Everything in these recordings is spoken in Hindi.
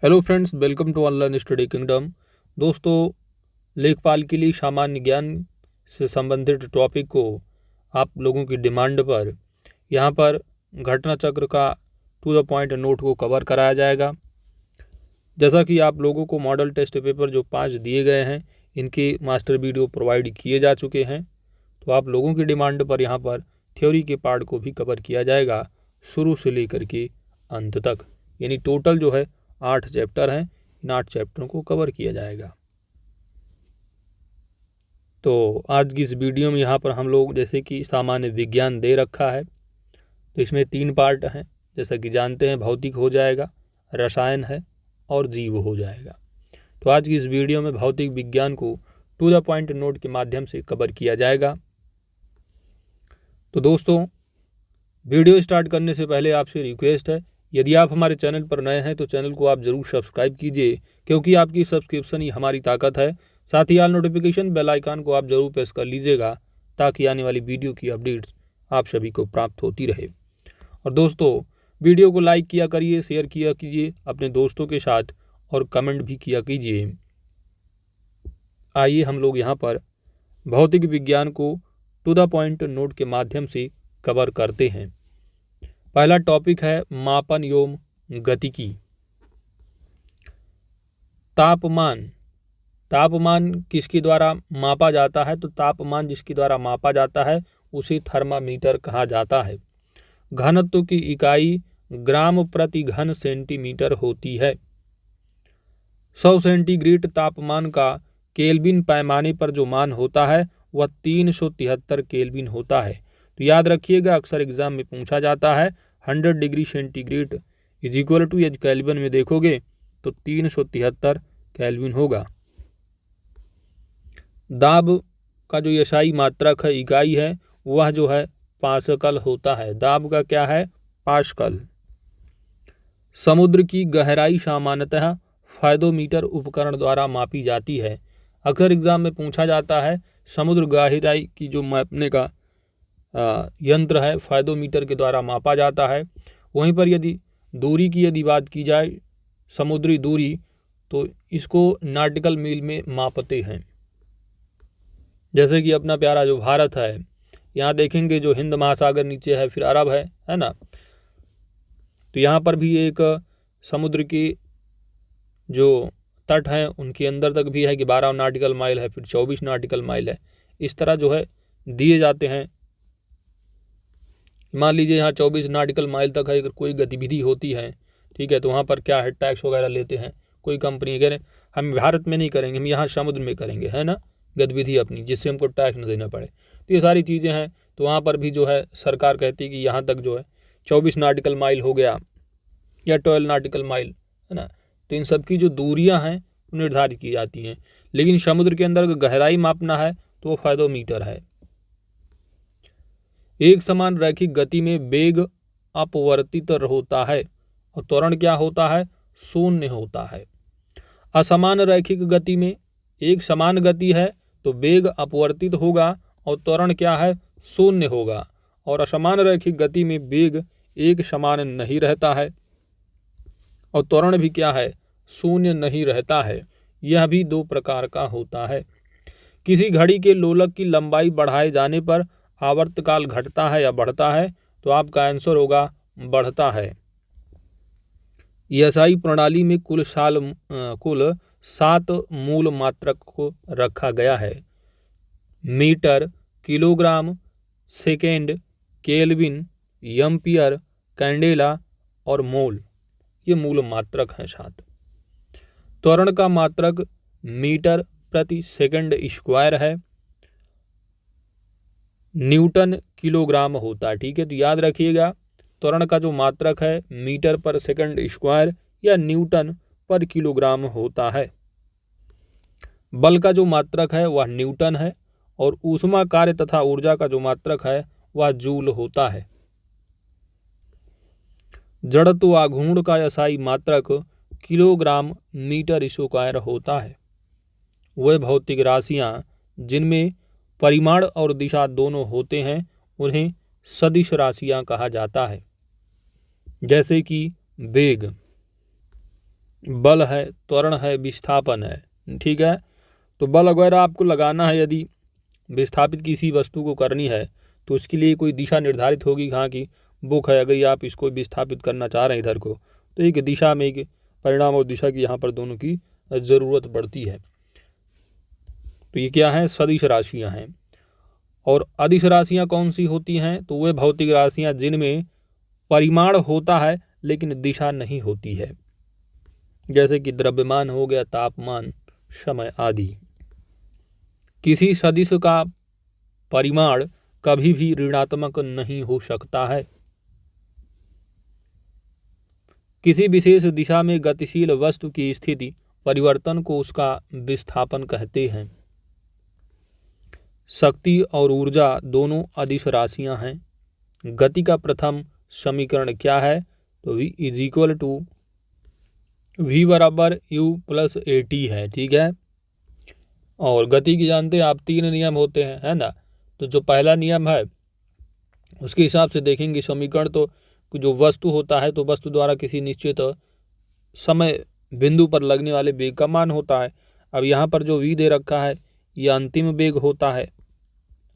Hello friends, welcome to online study kingdom. दोस्तों, लेखपाल के लिए सामान्य ज्ञान से संबंधित टॉपिक को आप लोगों की डिमांड पर यहाँ पर घटना चक्र का टू द पॉइंट नोट को कवर कराया जाएगा। जैसा कि आप लोगों को मॉडल टेस्ट पेपर जो 5 दिए गए हैं, इनके मास्टर वीडियो प्रोवाइड किए जा चुके हैं। तो आप लोगों की डिमांड पर यहाँ पर थ्योरी के पार्ट को भी कवर किया जाएगा, शुरू से लेकर के अंत तक। यानी टोटल जो है 8 चैप्टर हैं, इन 8 चैप्टरों को कवर किया जाएगा। तो आज की इस वीडियो में यहाँ पर हम लोग जैसे कि सामान्य विज्ञान दे रखा है, तो इसमें 3 पार्ट हैं। जैसा कि जानते हैं, भौतिक हो जाएगा, रसायन है और जीव हो जाएगा। तो आज की इस वीडियो में भौतिक विज्ञान को टू द पॉइंट नोट के माध्यम से कवर किया जाएगा। तो दोस्तों, वीडियो स्टार्ट करने से पहले आपसे रिक्वेस्ट है, यदि आप हमारे चैनल पर नए हैं तो चैनल को आप ज़रूर सब्सक्राइब कीजिए, क्योंकि आपकी सब्सक्रिप्शन ही हमारी ताकत है। साथ ही ऑल नोटिफिकेशन बेल आइकन को आप ज़रूर प्रेस कर लीजिएगा, ताकि आने वाली वीडियो की अपडेट्स आप सभी को प्राप्त होती रहे। और दोस्तों, वीडियो को लाइक किया करिए, शेयर किया कीजिए अपने दोस्तों के साथ, और कमेंट भी किया कीजिए। आइए हम लोग यहाँ पर भौतिक विज्ञान को टू द पॉइंट नोट के माध्यम से कवर करते हैं। पहला टॉपिक है मापन एवं गतिकी। तापमान। तापमान किसके द्वारा मापा जाता है? तो तापमान जिसके द्वारा मापा जाता है उसे थर्मामीटर कहा जाता है। घनत्व की इकाई ग्राम प्रति घन सेंटीमीटर होती है। 100 सेंटीग्रेड तापमान का केल्विन पैमाने पर जो मान होता है वह 373 केल्विन होता है। तो याद रखिएगा, अक्सर एग्जाम में पूछा जाता है 100 degree centigrade is equal to, यदि केल्विन में देखोगे तो 373 केल्विन होगा। दाब का जो एसआई मात्रक है, इकाई है, वह जो है पास्कल होता है। दाब का क्या है? पास्कल। समुद्र की गहराई सामान्यतः फायदोमीटर उपकरण द्वारा मापी जाती है। अक्सर एग्जाम में पूछा जाता है समुद्र गहराई की जो मापने का यंत्र है फायदोमीटर के द्वारा मापा जाता है। वहीं पर यदि दूरी की यदि बात की जाए, समुद्री दूरी, तो इसको नॉटिकल मील में मापते हैं। जैसे कि अपना प्यारा जो भारत है, यहाँ देखेंगे जो हिंद महासागर नीचे है, फिर अरब है ना। तो यहाँ पर भी एक समुद्र के जो तट हैं उनके अंदर तक भी है कि 12 नॉटिकल माइल है, फिर 24 नॉटिकल माइल है। इस तरह जो है दिए जाते हैं। मान लीजिए यहाँ 24 नॉटिकल माइल तक है, अगर कोई गतिविधि होती है, ठीक है, तो वहाँ पर क्या है, टैक्स वगैरह लेते हैं। कोई कंपनी कह रहे हम भारत में नहीं करेंगे, हम यहाँ समुद्र में करेंगे, है ना, गतिविधि अपनी, जिससे हमको टैक्स न देना पड़े। तो ये सारी चीज़ें हैं। तो वहाँ पर भी जो है सरकार कहती है कि यहाँ तक जो है 24 नॉटिकल माइल हो गया या 12 नॉटिकल माइल, है ना। तो इन सब की जो दूरियाँ हैं निर्धारित की जाती हैं। लेकिन समुद्र के अंदर गहराई मापना है तो वो फायदोमीटर है। एक समान रैखिक गति में वेग अपवर्तित होता है और त्वरण क्या होता है? शून्य होता है। असमान रैखिक गति में एक समान गति है तो वेग अपवर्तित होगा और त्वरण क्या है? शून्य होगा। और असमान रैखिक गति में वेग एक समान नहीं रहता है और त्वरण भी क्या है? शून्य नहीं रहता है। यह भी 2 प्रकार का होता है। किसी घड़ी के लोलक की लंबाई बढ़ाए जाने पर आवर्तकाल घटता है या बढ़ता है? तो आपका आंसर होगा बढ़ता है। एसआई प्रणाली में कुल 7 मूल मात्रक को रखा गया है। Metre, kilogram, second, kelvin, ampere, candela और मोल, ये मूल मात्रक हैं 7। त्वरण का मात्रक मीटर प्रति सेकंड स्क्वायर है। न्यूटन किलोग्राम होता है, ठीक है। तो याद रखिएगा, त्वरण का जो मात्रक है मीटर पर सेकंड स्क्वायर या न्यूटन पर किलोग्राम होता है। बल का जो मात्रक है वह न्यूटन है और ऊष्मा कार्य तथा ऊर्जा का जो मात्रक है वह जूल होता है। जड़त्व आघूर्ण का एसआई मात्रक किलोग्राम मीटर स्क्वायर होता है। वह भौतिक राशियां जिनमें परिमाण और दिशा दोनों होते हैं उन्हें सदिश राशियां कहा जाता है। जैसे कि वेग, बल है, त्वरण है, विस्थापन है। ठीक है, तो बल वगैरह आपको लगाना है। यदि विस्थापित किसी वस्तु को करनी है तो उसके लिए कोई दिशा निर्धारित होगी, कहाँ की बुक है। अगर आप इसको विस्थापित करना चाह रहे हैं इधर को, तो एक दिशा में, एक परिणाम और दिशा की यहाँ पर दोनों की ज़रूरत पड़ती है। तो ये क्या है, सदिश राशियाँ हैं। और अदिश राशियाँ कौन सी होती हैं, तो वे भौतिक राशियाँ जिनमें परिमाण होता है लेकिन दिशा नहीं होती है, जैसे कि द्रव्यमान हो गया, तापमान, समय आदि। किसी सदिश का परिमाण कभी भी ऋणात्मक नहीं हो सकता है। किसी विशेष दिशा में गतिशील वस्तु की स्थिति परिवर्तन को उसका विस्थापन कहते हैं। शक्ति और ऊर्जा दोनों अदिश राशियां हैं। गति का प्रथम समीकरण क्या है, तो v is equal to v बराबर u प्लस at है। ठीक है, और गति की जानते हैं आप 3 नियम होते हैं, है ना। तो जो पहला नियम है उसके हिसाब से देखेंगे समीकरण, तो जो वस्तु होता है तो वस्तु द्वारा किसी निश्चित समय बिंदु पर लगने वाले वेग का मान होता है। अब यहाँ पर जो v दे रखा है ये अंतिम वेग होता है,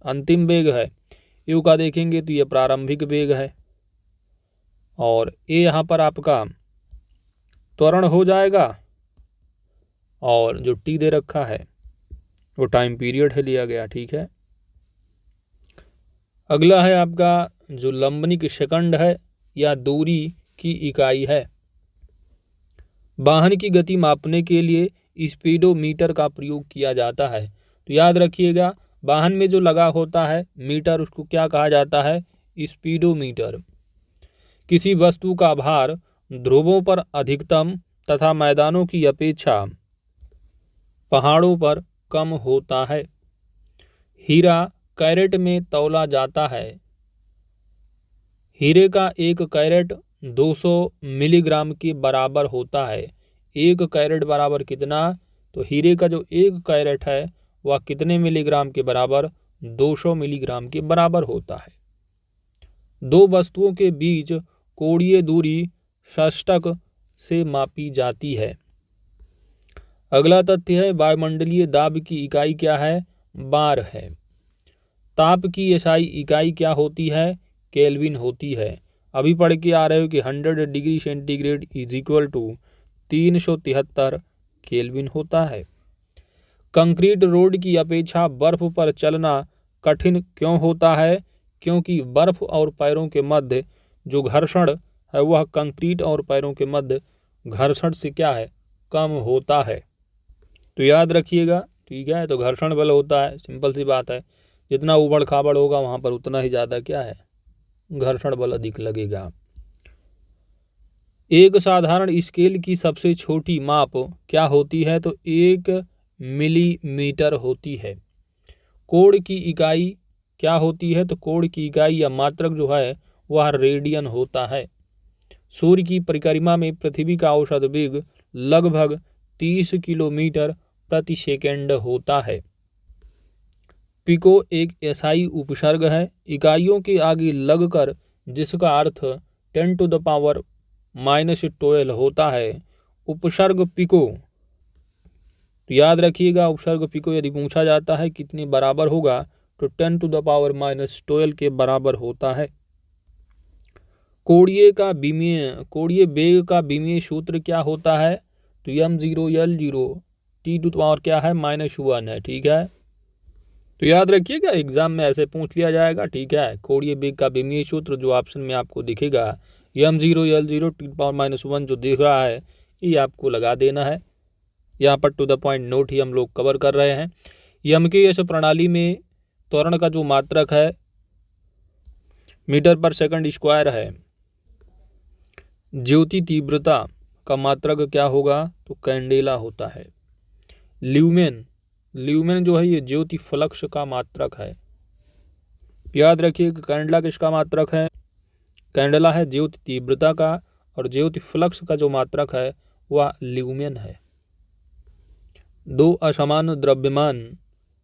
अंतिम वेग है। u का देखेंगे तो ये प्रारंभिक वेग है, और a यहाँ पर आपका त्वरण हो जाएगा, और जो t दे रखा है वो टाइम पीरियड है लिया गया। ठीक है, अगला है आपका जो लंबनिक सेकंड है या दूरी की इकाई है। वाहन की गति मापने के लिए स्पीडोमीटर का प्रयोग किया जाता है। तो याद रखिएगा, वाहन में जो लगा होता है मीटर, उसको क्या कहा जाता है, स्पीडोमीटर। किसी वस्तु का भार ध्रुवों पर अधिकतम तथा मैदानों की अपेक्षा पहाड़ों पर कम होता है। हीरा कैरेट में तौला जाता है। हीरे का 1 कैरेट 200 मिलीग्राम के बराबर होता है। 1 कैरेट बराबर कितना, तो हीरे का जो 1 कैरेट है वह कितने मिलीग्राम के बराबर, 200 मिलीग्राम के बराबर होता है। दो वस्तुओं के बीच कोणीय दूरी षष्टक से मापी जाती है। अगला तथ्य है वायुमंडलीय दाब की इकाई क्या है, बार है। ताप की एसआई इकाई क्या होती है, केल्विन होती है। अभी पढ़ के आ रहे हो कि 100 degree centigrade is equal to 373 kelvin होता है। कंक्रीट रोड की अपेक्षा बर्फ पर चलना कठिन क्यों होता है, क्योंकि बर्फ और पैरों के मध्य जो घर्षण है वह कंक्रीट और पैरों के मध्य घर्षण से क्या है, कम होता है। तो याद रखिएगा, ठीक है। तो घर्षण बल होता है, सिंपल सी बात है, जितना उबड़ खाबड़ होगा वहाँ पर उतना ही ज़्यादा क्या है, घर्षण बल अधिक लगेगा। एक साधारण स्केल की सबसे छोटी माप क्या होती है, तो 1 मिलीमीटर होती है। कोण की इकाई क्या होती है, तो कोण की इकाई या मात्रक जो है वह रेडियन होता है। सूर्य की परिक्रमा में पृथ्वी का औसत वेग लगभग 30 किलोमीटर प्रति सेकंड होता है। पिको एक एसआई उपसर्ग है, इकाइयों के आगे लगकर, जिसका अर्थ 10 टू द पावर -12 होता है। उपसर्ग पिको, तो याद रखिएगा उपसर्ग पिको यदि पूछा जाता है कितने बराबर होगा, तो 10 टू द पावर -12 के बराबर होता है। कोणीय वेग का विमीय सूत्र क्या होता है, तो m0 L0 t to the power क्या है, -1 है। ठीक है, तो याद रखिएगा एग्जाम में ऐसे पूछ लिया जाएगा। ठीक है, कोणीय वेग का विमीय सूत्र जो ऑप्शन में आपको दिखेगा m0 L0 t to the power -1 जो दिख रहा है ये आपको लगा देना है। यहाँ पर टू द पॉइंट नोट ही हम लोग कवर कर रहे हैं। यम की यश प्रणाली में त्वरण का जो मात्रक है मीटर पर सेकंड स्क्वायर है। ज्योति तीव्रता का मात्रक क्या होगा, तो कैंडेला होता है। ल्यूमेन जो है ये ज्योति फ्लक्स का मात्रक है। याद रखिए कि कैंडेला किसका मात्रक है, कैंडेला है ज्योति तीव्रता का, और ज्योति फ्लक्स का जो मात्रक है वह ल्यूमेन है। दो असमान द्रव्यमान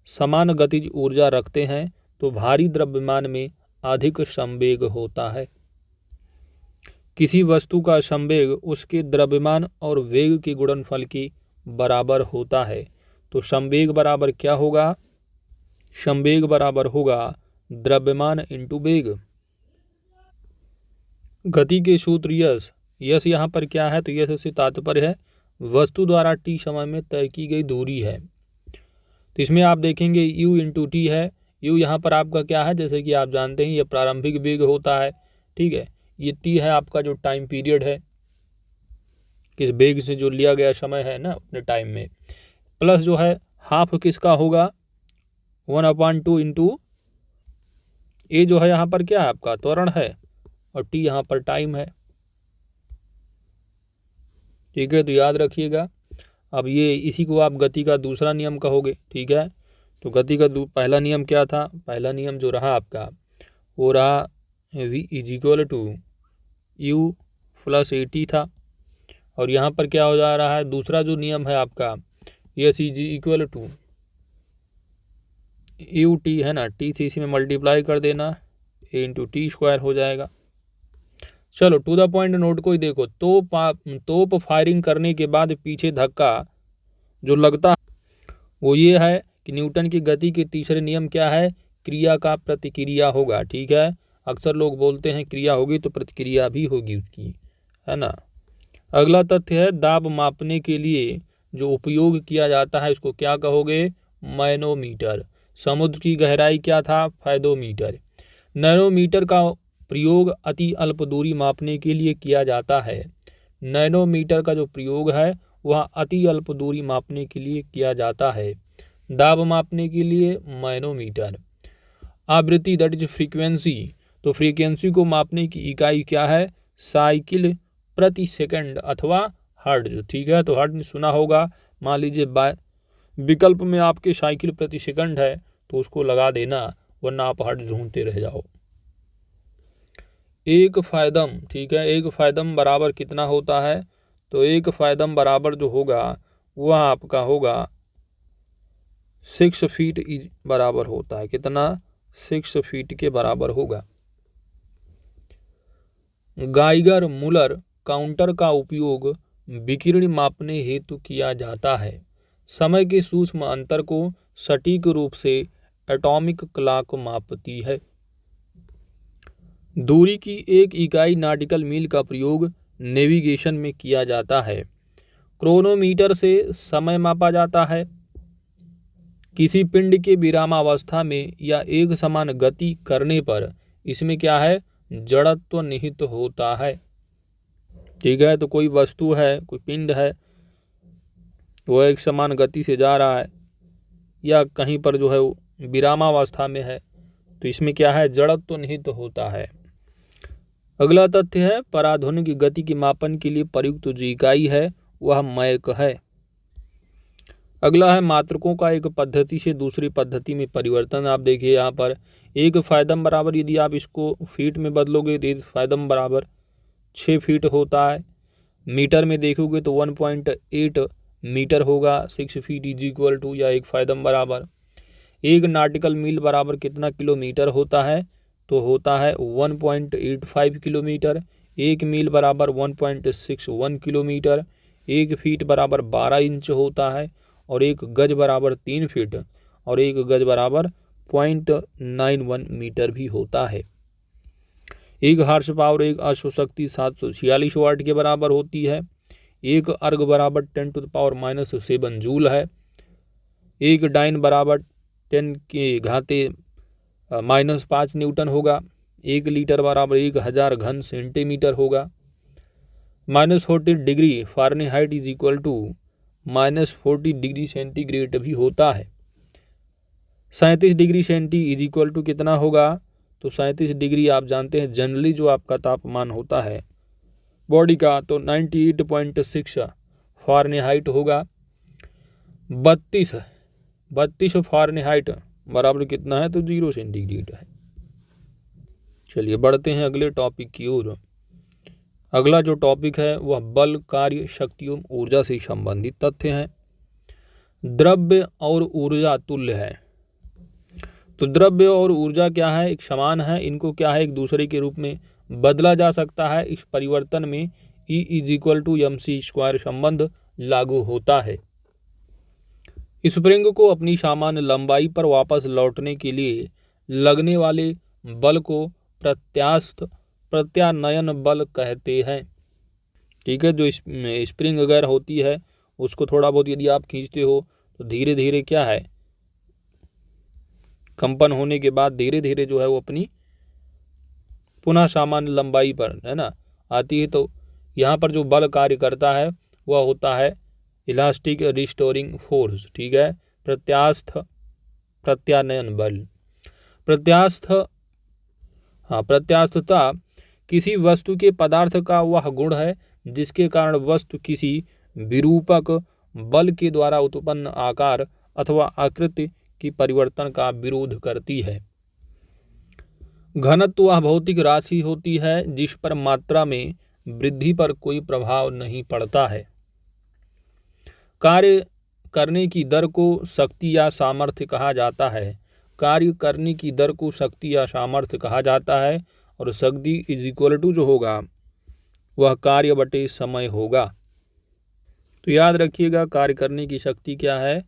समान गतिज ऊर्जा रखते हैं तो भारी द्रव्यमान में अधिक संवेग होता है। किसी वस्तु का संवेग उसके द्रव्यमान और वेग के गुणनफल के बराबर होता है। तो संवेग बराबर क्या होगा? संवेग बराबर होगा द्रव्यमान इंटू वेग। गति के सूत्र यश, यश यहाँ पर क्या है? तो यश से तात्पर्य है वस्तु द्वारा टी समय में तय की गई दूरी है। तो इसमें आप देखेंगे u इंटू टी है। u यहाँ पर आपका क्या है? जैसे कि आप जानते हैं ये प्रारंभिक वेग होता है, ठीक है। ये t है आपका जो टाइम पीरियड है, किस वेग से जो लिया गया समय है ना अपने टाइम में, प्लस जो है हाफ किसका होगा? 1/2 इंटू ए जो है यहाँ पर क्या है? आपका त्वरण है, और टी यहाँ पर टाइम है, ठीक है। तो याद रखिएगा। अब ये इसी को आप गति का दूसरा नियम कहोगे, ठीक है। तो गति का पहला नियम क्या था? पहला नियम जो रहा आपका वो रहा v is equal to u plus a t था। और यहाँ पर क्या हो जा रहा है? दूसरा जो नियम है आपका s is equal to u t है ना, टी से इसी में मल्टीप्लाई कर देना, ए इंटू टी स्क्वायर हो जाएगा। चलो टू द पॉइंट नोट को ही देखो। तोप फायरिंग करने के बाद पीछे धक्का जो लगता है वो ये है कि न्यूटन की गति के तीसरे नियम क्या है? क्रिया का प्रतिक्रिया होगा, ठीक है। अक्सर लोग बोलते हैं क्रिया होगी तो प्रतिक्रिया भी होगी उसकी, है ना। अगला तथ्य है दाब मापने के लिए जो उपयोग किया जाता है उसको क्या कहोगे? मैनोमीटर। समुद्र की गहराई क्या था? फैदोमीटर। नैनोमीटर का प्रयोग अति अल्प दूरी मापने के लिए किया जाता है। नैनोमीटर का जो प्रयोग है वह अति अल्प दूरी मापने के लिए किया जाता है। दाब मापने के लिए मैनोमीटर। आवृत्ति दैट इज फ्रीक्वेंसी, तो फ्रीक्वेंसी को मापने की इकाई क्या है? साइकिल प्रति सेकंड अथवा हर्ट्ज, ठीक है। तो हर्ट्ज सुना होगा। मान लीजिए विकल्प में आपके साइकिल प्रति सेकंड है तो उसको लगा देना, वरना आप हर्ट्ज ढूंढते रह जाओ। एक फायदम, ठीक है। एक फायदम बराबर कितना होता है? तो एक फायदम बराबर जो होगा वह आपका होगा 6 फीट बराबर होता है। कितना? 6 फीट के बराबर होगा। गाइगर मुलर काउंटर का उपयोग विकिरण मापने हेतु किया जाता है। समय के सूक्ष्म अंतर को सटीक रूप से एटॉमिक क्लॉक मापती है। दूरी की एक इकाई नॉटिकल मील का प्रयोग नेविगेशन में किया जाता है। क्रोनोमीटर से समय मापा जाता है। किसी पिंड के विरामावस्था में या एक समान गति करने पर इसमें क्या है? जड़त्व निहित होता है, ठीक है। तो कोई वस्तु है, कोई पिंड है, वो एक समान गति से जा रहा है या कहीं पर जो है विरामावस्था में है, तो इसमें क्या है? जड़त्व निहित होता है। अगला तथ्य है पराध्वनिक गति के मापन के लिए प्रयुक्त जो इकाई है वह मैक है। अगला है मात्रकों का एक पद्धति से दूसरी पद्धति में परिवर्तन। आप देखिए यहाँ पर एक फायदम बराबर यदि आप इसको फीट में बदलोगे तो एक फायदम बराबर 6 फीट होता है। मीटर में देखोगे तो 1.8 मीटर होगा। 6 फीट इज इक्वल टू, या एक फायदम बराबर एक नाटिकल मील बराबर कितना किलोमीटर होता है? तो होता है 1.85 किलोमीटर। एक मील बराबर 1.61 किलोमीटर। एक फीट बराबर 12 इंच होता है, और एक गज बराबर 3 फीट, और एक गज बराबर 0.91 मीटर भी होता है। एक हार्स पावर, एक अश्वशक्ति 746 वाट के बराबर होती है। एक अर्ग बराबर 10⁻⁻7 जूल है। एक डाइन बराबर 10 के घाते -5 न्यूटन होगा। 1 लीटर बराबर 1000 घन सेंटीमीटर होगा। -40 degree Fahrenheit is equal to -40 degree centigrade भी होता है। 37 degree centi is equal to कितना होगा? तो 37 डिग्री आप जानते हैं जनरली जो आपका तापमान होता है बॉडी का, तो 98.6 फ़ारेनहाइट होगा। 32 फ़ारेनहाइट बराबर कितना है? तो 0 सेंटीग्रेड है। चलिए बढ़ते हैं अगले टॉपिक की ओर। अगला जो टॉपिक है वह बल, कार्य, शक्ति एवं ऊर्जा से संबंधित तथ्य हैं। द्रव्य और ऊर्जा तुल्य है। तो द्रव्य और ऊर्जा क्या है? एक समान है। इनको क्या है? एक दूसरे के रूप में बदला जा सकता है। इस परिवर्तन में E = mc² संबंध लागू होता है। स्प्रिंग को अपनी सामान्य लंबाई पर वापस लौटने के लिए लगने वाले बल को प्रत्यानयन बल कहते हैं। ठीक है, जो स्प्रिंग अगर होती है उसको थोड़ा बहुत यदि आप खींचते हो तो धीरे धीरे क्या है, कंपन होने के बाद धीरे धीरे जो है वो अपनी पुनः सामान्य लंबाई पर है ना आती है। तो यहाँ पर जो बल कार्य करता है वह होता है इलास्टिक रिस्टोरिंग फोर्स। ठीक है, प्रत्यानयन बल। प्रत्यास्थता किसी वस्तु के पदार्थ का वह गुण है जिसके कारण वस्तु किसी विरूपक बल के द्वारा उत्पन्न आकार अथवा आकृति की परिवर्तन का विरोध करती है। घनत्व वह भौतिक राशि होती है जिस पर मात्रा में वृद्धि पर कोई प्रभाव नहीं पड़ता है। कार्य करने की दर को शक्ति या सामर्थ्य कहा जाता है। कार्य करने की दर को शक्ति या सामर्थ्य कहा जाता है और शक्ति = जो होगा वह कार्य बटे समय होगा। तो याद रखिएगा कार्य करने की शक्ति क्या है,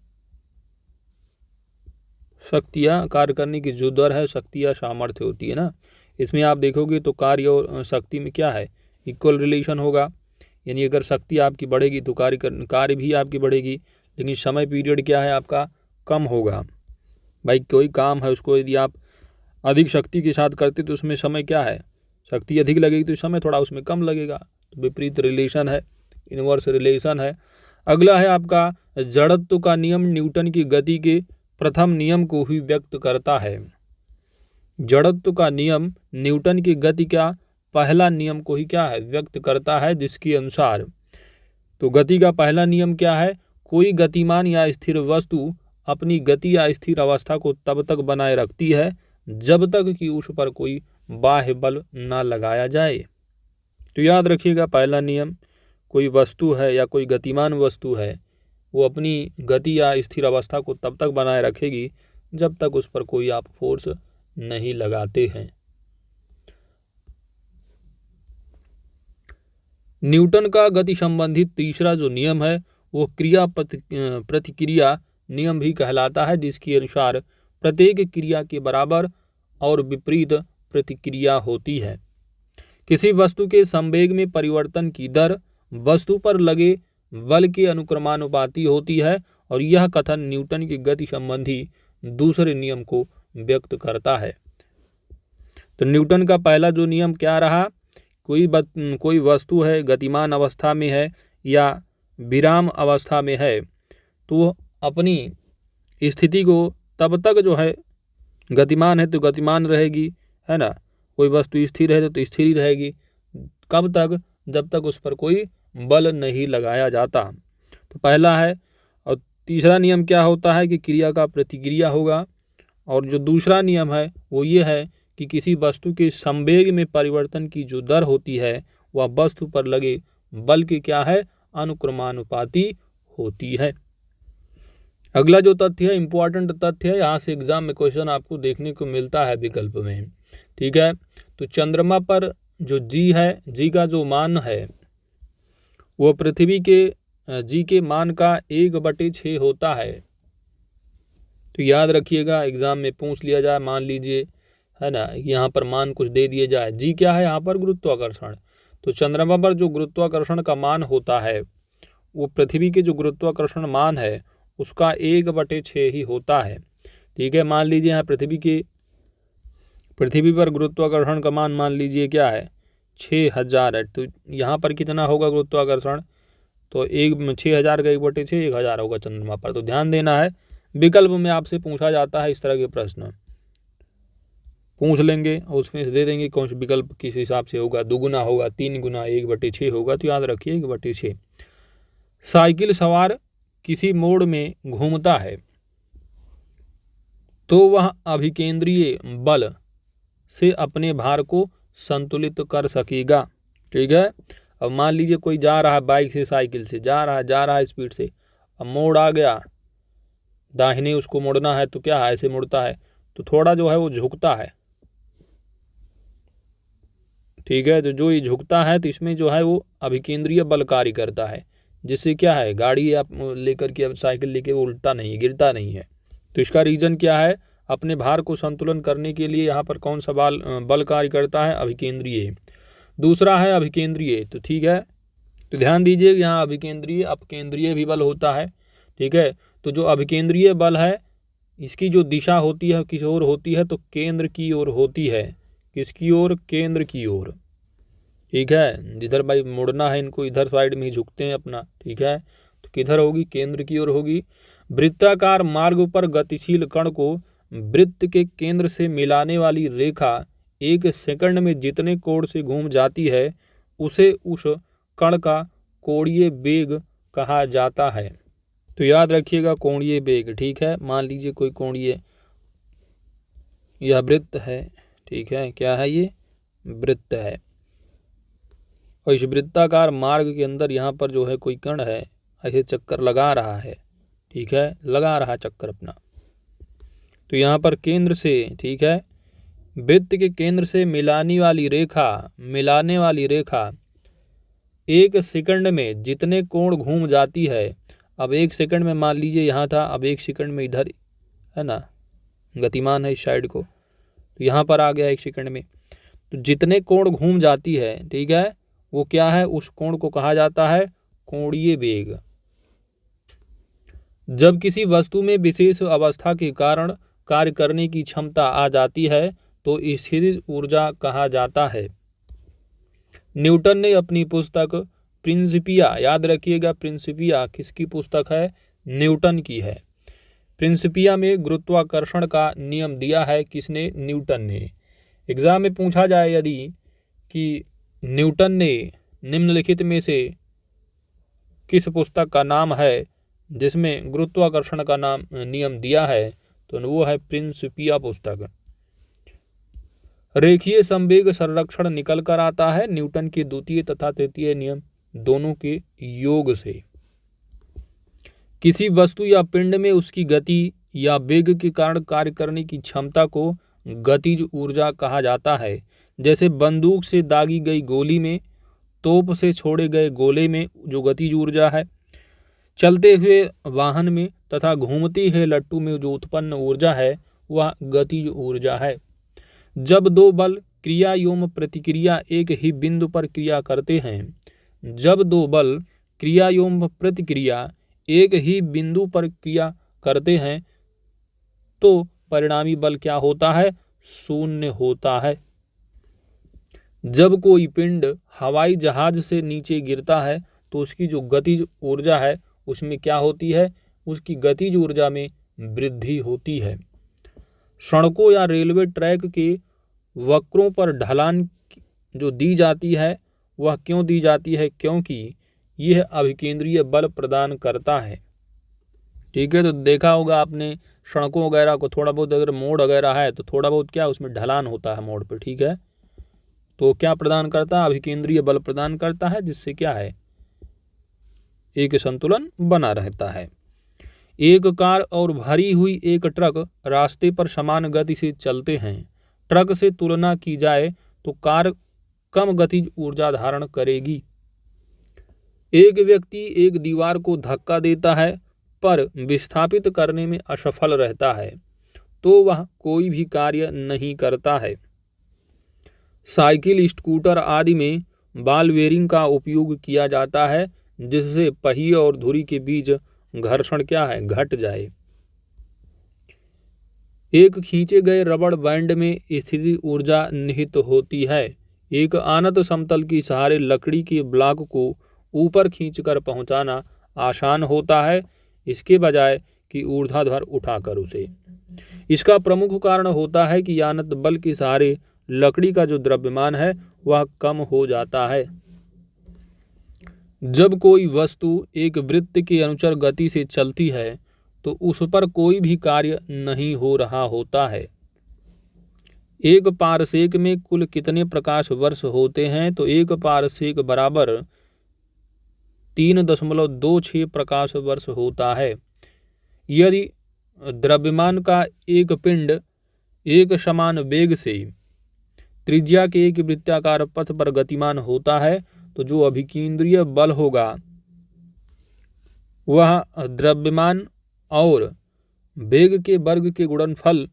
शक्ति या कार्य करने की जो दर है शक्ति या सामर्थ्य होती है ना। इसमें आप देखोगे तो कार्य और शक्ति में क्या है, इक्वल रिलेशन होगा। यानी अगर शक्ति आपकी बढ़ेगी तो कार्य भी आपकी बढ़ेगी, लेकिन समय पीरियड क्या है आपका कम होगा। भाई कोई काम है उसको यदि आप अधिक शक्ति के साथ करते तो उसमें समय क्या है, शक्ति अधिक लगेगी तो समय थोड़ा उसमें कम लगेगा। तो विपरीत रिलेशन है, इनवर्स रिलेशन है। अगला है आपका जड़त्व का नियम न्यूटन की गति के प्रथम नियम को ही व्यक्त करता है। जड़त्व का नियम न्यूटन की गति का पहला नियम को ही क्या है व्यक्त करता है, जिसके अनुसार तो गति का पहला नियम क्या है, कोई गतिमान या स्थिर वस्तु अपनी गति या स्थिर अवस्था को तब तक बनाए रखती है जब तक कि उस पर कोई बाह्य बल न लगाया जाए। तो याद रखिएगा पहला नियम, कोई वस्तु है या कोई गतिमान वस्तु है वो अपनी गति या स्थिर अवस्था को तब तक बनाए रखेगी जब तक उस पर कोई आप फोर्स नहीं लगाते हैं। न्यूटन का गति संबंधित तीसरा जो नियम है वो क्रिया प्रतिक्रिया नियम भी कहलाता है, जिसके अनुसार प्रत्येक क्रिया के बराबर और विपरीत प्रतिक्रिया होती है। किसी वस्तु के संवेग में परिवर्तन की दर वस्तु पर लगे बल के अनुक्रमानुपाती होती है और यह कथन न्यूटन की गति संबंधी दूसरे नियम को व्यक्त करता है। तो न्यूटन का पहला जो नियम क्या रहा, कोई वस्तु है गतिमान अवस्था में है या विराम अवस्था में है तो अपनी स्थिति को तब तक जो है गतिमान है तो गतिमान रहेगी, है ना। कोई वस्तु स्थिर है तो स्थिर ही रहेगी। कब तक, जब तक उस पर कोई बल नहीं लगाया जाता। तो पहला है। और तीसरा नियम क्या होता है कि क्रिया का प्रतिक्रिया होगा। और जो दूसरा नियम है वो ये है कि किसी वस्तु के संवेग में परिवर्तन की जो दर होती है वह वस्तु पर लगे बल के क्या है, अनुक्रमानुपाती होती है। अगला जो तथ्य है, इंपॉर्टेंट तथ्य है, यहाँ से एग्जाम में क्वेश्चन आपको देखने को मिलता है विकल्प में। ठीक है, तो चंद्रमा पर जो जी है, जी का जो मान है वो पृथ्वी के जी के मान का 1/6 होता है। तो याद रखिएगा एग्जाम में पूछ लिया जाए, मान लीजिए है ना, यहाँ पर मान कुछ दे दिए जाए। जी क्या है यहाँ पर, गुरुत्वाकर्षण। तो चंद्रमा पर जो गुरुत्वाकर्षण का मान होता है वो पृथ्वी के जो गुरुत्वाकर्षण मान है उसका 1/6 ही होता है। ठीक है, मान लीजिए यहाँ पृथ्वी पर गुरुत्वाकर्षण का मान लीजिए क्या है, 6000 है। तो यहाँ पर कितना होगा गुरुत्वाकर्षण, तो 6000 का 1/6 1000 होगा चंद्रमा पर। तो ध्यान देना है, विकल्प में आपसे पूछा जाता है इस तरह के प्रश्न पूछ लेंगे और उसमें से दे देंगे कौन सा विकल्प किस हिसाब से होगा, 2 गुना होगा, 3 गुना, 1/6 होगा। तो याद रखिए 1/6। साइकिल सवार किसी मोड़ में घूमता है तो वह अभिकेंद्रीय बल से अपने भार को संतुलित कर सकेगा। ठीक है, अब मान लीजिए कोई जा रहा है बाइक से, साइकिल से जा रहा है स्पीड से, अब मोड़ आ गया, दाहिने उसको मुड़ना है तो क्या है, ऐसे मुड़ता है तो थोड़ा जो है वो झुकता है। ठीक है। तो जो ये झुकता है तो इसमें जो है वो अभिकेंद्रीय बल कार्य करता है, जिससे क्या है गाड़ी आप लेकर के, अब साइकिल लेके वो उल्टा नहीं, गिरता नहीं है। तो इसका रीज़न क्या है, अपने भार को संतुलन करने के लिए यहाँ पर कौन सा बल कार्य करता है, अभिकेंद्रीय। दूसरा है अभिकेंद्रीय, तो ठीक है, तो ध्यान दीजिए यहाँ अभिकेंद्रीय अपकेंद्रीय भी बल होता है। ठीक है, तो जो अभिकेंद्रीय बल है इसकी जो दिशा होती है किस ओर होती है, तो केंद्र की ओर होती है। किसकी ओर, केंद्र की ओर। ठीक है, जिधर भाई मुड़ना है इनको इधर साइड में ही झुकते हैं अपना। ठीक है, तो किधर होगी, केंद्र की ओर होगी। वृत्ताकार मार्ग पर गतिशील कण को वृत्त के केंद्र से मिलाने वाली रेखा 1 सेकंड में जितने कोण से घूम जाती है उसे उस कण का कोणीय वेग कहा जाता है। तो याद रखिएगा कोणीय वेग। ठीक है, मान लीजिए कोई कोणीय, यह वृत्त है। ठीक है, क्या है ये, वृत्त है, और इस वृत्ताकार मार्ग के अंदर यहाँ पर जो है कोई कण है, ऐसे चक्कर लगा रहा है। ठीक है, लगा रहा चक्कर अपना। तो यहाँ पर केंद्र से, ठीक है, वृत्त के केंद्र से मिलाने वाली रेखा 1 सेकंड में जितने कोण घूम जाती है। अब 1 सेकंड में मान लीजिए यहाँ था, अब 1 सेकंड में इधर है ना, गतिमान है इस साइड को, तो यहाँ पर आ गया 1 सेकंड में। तो जितने कोण घूम जाती है, ठीक है, वो क्या है, उस कोण को कहा जाता है कोणीय वेग। जब किसी वस्तु में विशेष अवस्था के कारण कार्य करने की क्षमता आ जाती है तो स्थिर ऊर्जा कहा जाता है। न्यूटन ने अपनी पुस्तक प्रिंसिपिया, याद रखिएगा प्रिंसिपिया किसकी पुस्तक है, न्यूटन की है। प्रिंसिपिया में गुरुत्वाकर्षण का नियम दिया है, किसने, न्यूटन ने। एग्जाम में पूछा जाए यदि कि न्यूटन ने निम्नलिखित में से किस पुस्तक का नाम है जिसमें गुरुत्वाकर्षण का नियम दिया है, तो वो है प्रिंसिपिया पुस्तक। रेखीय संवेग संरक्षण निकल कर आता है न्यूटन के द्वितीय तथा तृतीय नियम दोनों के योग से। किसी वस्तु या पिंड में उसकी गति या वेग के कारण कार्य करने की क्षमता को गतिज ऊर्जा कहा जाता है। जैसे बंदूक से दागी गई गोली में, तोप से छोड़े गए गोले में जो गतिज ऊर्जा है, चलते हुए वाहन में तथा घूमते हुए लट्टू में जो उत्पन्न ऊर्जा है वह गतिज ऊर्जा है। जब दो बल क्रिया एवं प्रतिक्रिया एक ही बिंदु पर क्रिया करते हैं, जब दो बल क्रिया एवं प्रतिक्रिया एक ही बिंदु पर क्रिया करते हैं तो परिणामी बल क्या होता है, शून्य होता है। जब कोई पिंड हवाई जहाज से नीचे गिरता है तो उसकी जो गतिज ऊर्जा है उसमें क्या होती है, उसकी गतिज ऊर्जा में वृद्धि होती है। सड़कों या रेलवे ट्रैक के वक्रों पर ढलान जो दी जाती है वह क्यों दी जाती है, क्योंकि यह अभिकेंद्रीय बल प्रदान करता है। ठीक है, तो देखा होगा आपने सड़कों वगैरह को, थोड़ा बहुत अगर मोड़ वगैरह है तो थोड़ा बहुत क्या उसमें ढलान होता है मोड़ पे। ठीक है, तो क्या प्रदान करता है, अभिकेंद्रीय बल प्रदान करता है, जिससे क्या है एक संतुलन बना रहता है। एक कार और भरी हुई एक ट्रक रास्ते पर समान गति से चलते हैं। ट्रक से तुलना की जाए तो कार कम गतिज ऊर्जा धारण करेगी। एक व्यक्ति एक दीवार को धक्का देता है पर विस्थापित करने में असफल रहता है तो वह कोई भी कार्य नहीं करता है। साइकिल, स्कूटर आदि में बॉल बेयरिंग का उपयोग किया जाता है जिससे पहिए और धुरी के बीच घर्षण क्या है, घट जाए। एक खींचे गए रबड़ बैंड में स्थिर ऊर्जा निहित होती है। एक अनंत समतल के सहारे लकड़ी के ब्लॉक को ऊपर खींचकर पहुंचाना आसान होता है इसके बजाय कि ऊर्ध्वाधर उठाकर उसे। इसका प्रमुख कारण होता है कि अनंत बल के सहारे लकड़ी का जो द्रव्यमान है वह कम हो जाता है। जब कोई वस्तु एक वृत्त के अनुचर गति से चलती है तो उस पर कोई भी कार्य नहीं हो रहा होता है। एक पारसेक में कुल कितने प्रकाश वर्ष होते हैं, तो एक पारसेक बराबर 3.26 प्रकाश वर्ष होता है। यदि द्रव्यमान का एक पिंड एक समान वेग से त्रिज्या के एक वृत्ताकार पथ पर गतिमान होता है तो जो अभिकेंद्रीय बल होगा वह द्रव्यमान और वेग के वर्ग के गुणनफल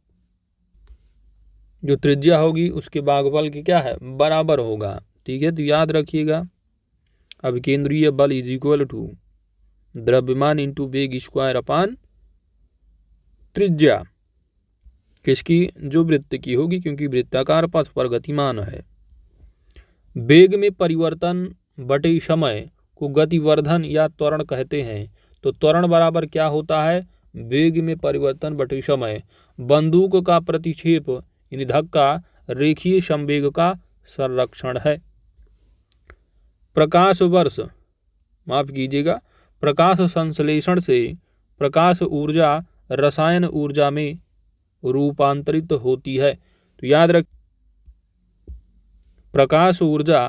जो त्रिज्या होगी उसके भागफल के क्या है बराबर होगा। ठीक है, तो याद रखिएगा अभिकेंद्रीय बल इज इक्वल टू द्रव्यमान इंटू वेग स्क्वायर अपान त्रिज्या किसकी, जो वृत्त की होगी, क्योंकि वृत्ताकार पथ पर गतिमान है। वेग में परिवर्तन बटे समय को गतिवर्धन या त्वरण कहते हैं। तो त्वरण बराबर क्या होता है, वेग में परिवर्तन बटे समय। बंदूक का प्रतिक्षेप यानी धक्का रेखीय संवेग का संरक्षण है। प्रकाश वर्ष माफ कीजिएगा प्रकाश संश्लेषण से प्रकाश ऊर्जा रसायन ऊर्जा में रूपांतरित होती है। तो याद रख प्रकाश ऊर्जा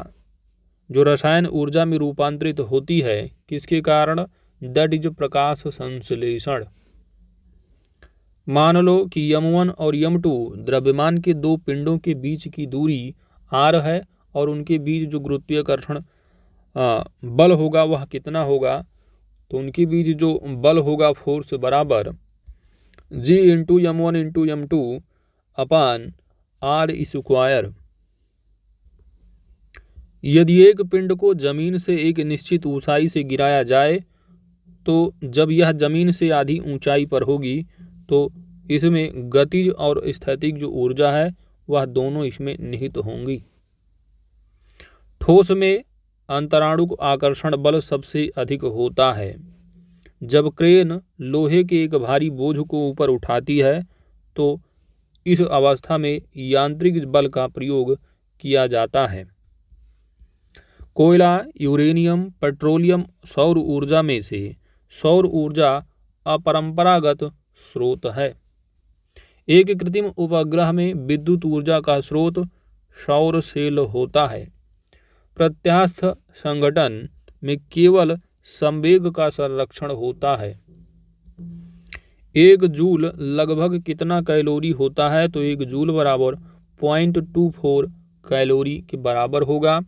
जो रसायन ऊर्जा में रूपांतरित होती है किसके कारण, दैट इज प्रकाश संश्लेषण। मान लो कि यम1 और यम2 द्रव्यमान के दो पिंडों के बीच की दूरी r है और उनके बीच जो गुरुत्वाकर्षण बल होगा वह कितना होगा, तो उनके बीच जो बल होगा फोर्स बराबर g इंटू यम1 इंटू यम2 अपान r स्क्वायर। यदि एक पिंड को जमीन से एक निश्चित ऊंचाई से गिराया जाए तो जब यह जमीन से आधी ऊंचाई पर होगी तो इसमें गतिज और स्थैतिक जो ऊर्जा है वह दोनों इसमें निहित होंगी। ठोस में अंतराणुक आकर्षण बल सबसे अधिक होता है। जब क्रेन लोहे के एक भारी बोझ को ऊपर उठाती है तो इस अवस्था में यांत्रिक बल का प्रयोग किया जाता है। कोयला, यूरेनियम, पेट्रोलियम, सौर ऊर्जा में से सौर ऊर्जा अपरंपरागत स्रोत है। एक कृत्रिम उपग्रह में विद्युत ऊर्जा का स्रोत सौर सेल होता है। प्रत्यास्थ संगठन में केवल संवेग का संरक्षण होता है। एक जूल लगभग कितना कैलोरी होता है, तो एक जूल बराबर 0.24 कैलोरी के बराबर होगा।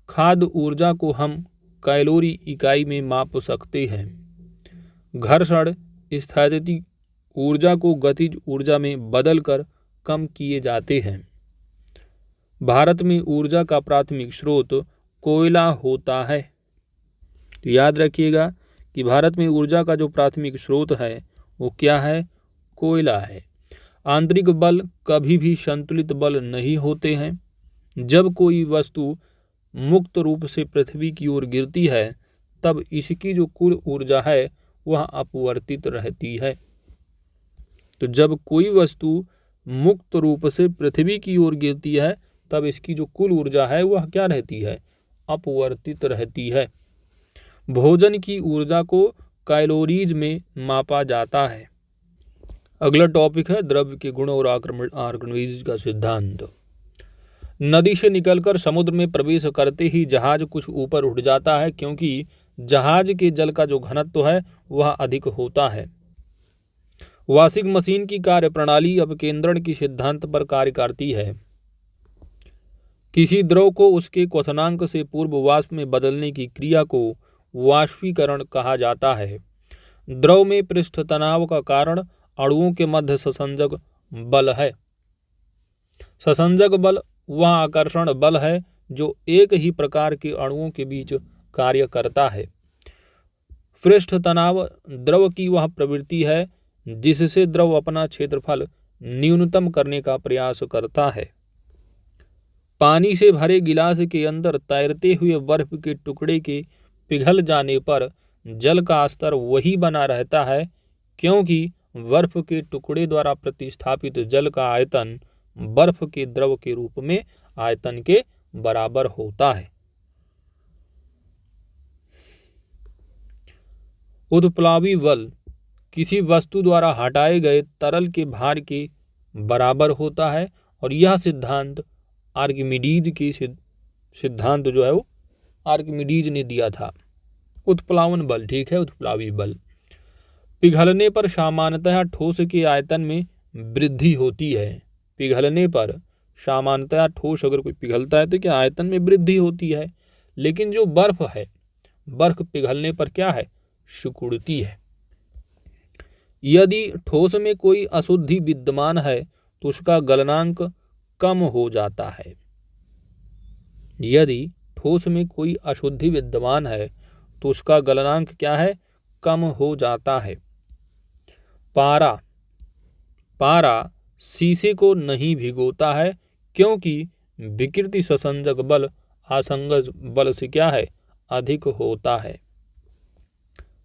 खाद्य ऊर्जा को हम कैलोरी इकाई में माप सकते हैं। घर्षण स्थैतिक ऊर्जा को गतिज ऊर्जा में बदलकर कम किए जाते हैं। भारत में ऊर्जा का प्राथमिक स्रोत कोयला होता है। तो याद रखिएगा कि भारत में ऊर्जा का जो प्राथमिक स्रोत है वो क्या है, कोयला है। आंतरिक बल कभी भी संतुलित बल नहीं होते हैं। जब कोई वस्तु मुक्त रूप से पृथ्वी की ओर गिरती है तब इसकी जो कुल ऊर्जा है वह अपवर्तित रहती है। तो जब कोई वस्तु मुक्त रूप से पृथ्वी की ओर गिरती है तब इसकी जो कुल ऊर्जा है वह क्या रहती है, अपवर्तित रहती है। भोजन की ऊर्जा को कैलोरीज में मापा जाता है। अगला टॉपिक है द्रव्य के गुण और आर्किमिडीज का सिद्धांत। नदी से निकलकर समुद्र में प्रवेश करते ही जहाज कुछ ऊपर उठ जाता है क्योंकि जहाज के जल का जो घनत्व है वह अधिक होता है। वॉशिंग मशीन की कार्यप्रणाली अपकेंद्रण की सिद्धांत पर कार्य करती है। किसी द्रव को उसके क्वथनांक से पूर्व वाष्प में बदलने की क्रिया को वाष्पीकरण कहा जाता है। द्रव में पृष्ठ तनाव का कारण अणुओं के मध्य ससंजक बल है। ससंजक बल वह आकर्षण बल है जो एक ही प्रकार के अणुओं के बीच कार्य करता है। पृष्ठ तनाव द्रव की वह प्रवृत्ति है जिससे द्रव अपना क्षेत्रफल न्यूनतम करने का प्रयास करता है। पानी से भरे गिलास के अंदर तैरते हुए बर्फ के टुकड़े के पिघल जाने पर जल का स्तर वही बना रहता है क्योंकि बर्फ के टुकड़े द्वारा प्रतिस्थापित जल का आयतन बर्फ के द्रव के रूप में आयतन के बराबर होता है। उत्प्लावी बल किसी वस्तु द्वारा हटाए गए तरल के भार के बराबर होता है और यह सिद्धांत आर्किमिडीज के सिद्धांत जो है वो आर्किमिडीज ने दिया था। उत्प्लावन बल, ठीक है, उत्प्लावी बल। पिघलने पर सामान्यतः ठोस के आयतन में वृद्धि होती है। पिघलने पर सामान्यतया ठोस अगर कोई पिघलता है तो क्या आयतन में वृद्धि होती है, लेकिन जो बर्फ है, बर्फ पिघलने पर क्या है, सिकुड़ती है। यदि ठोस में कोई अशुद्धि विद्यमान है तो उसका गलनांक कम हो जाता है। यदि ठोस में कोई अशुद्धि विद्यमान है तो उसका गलनांक क्या है, कम हो जाता है। पारा, पारा शीशे को नहीं भिगोता है क्योंकि विकृति संसंजक बल आसंजक बल से क्या है, अधिक होता है।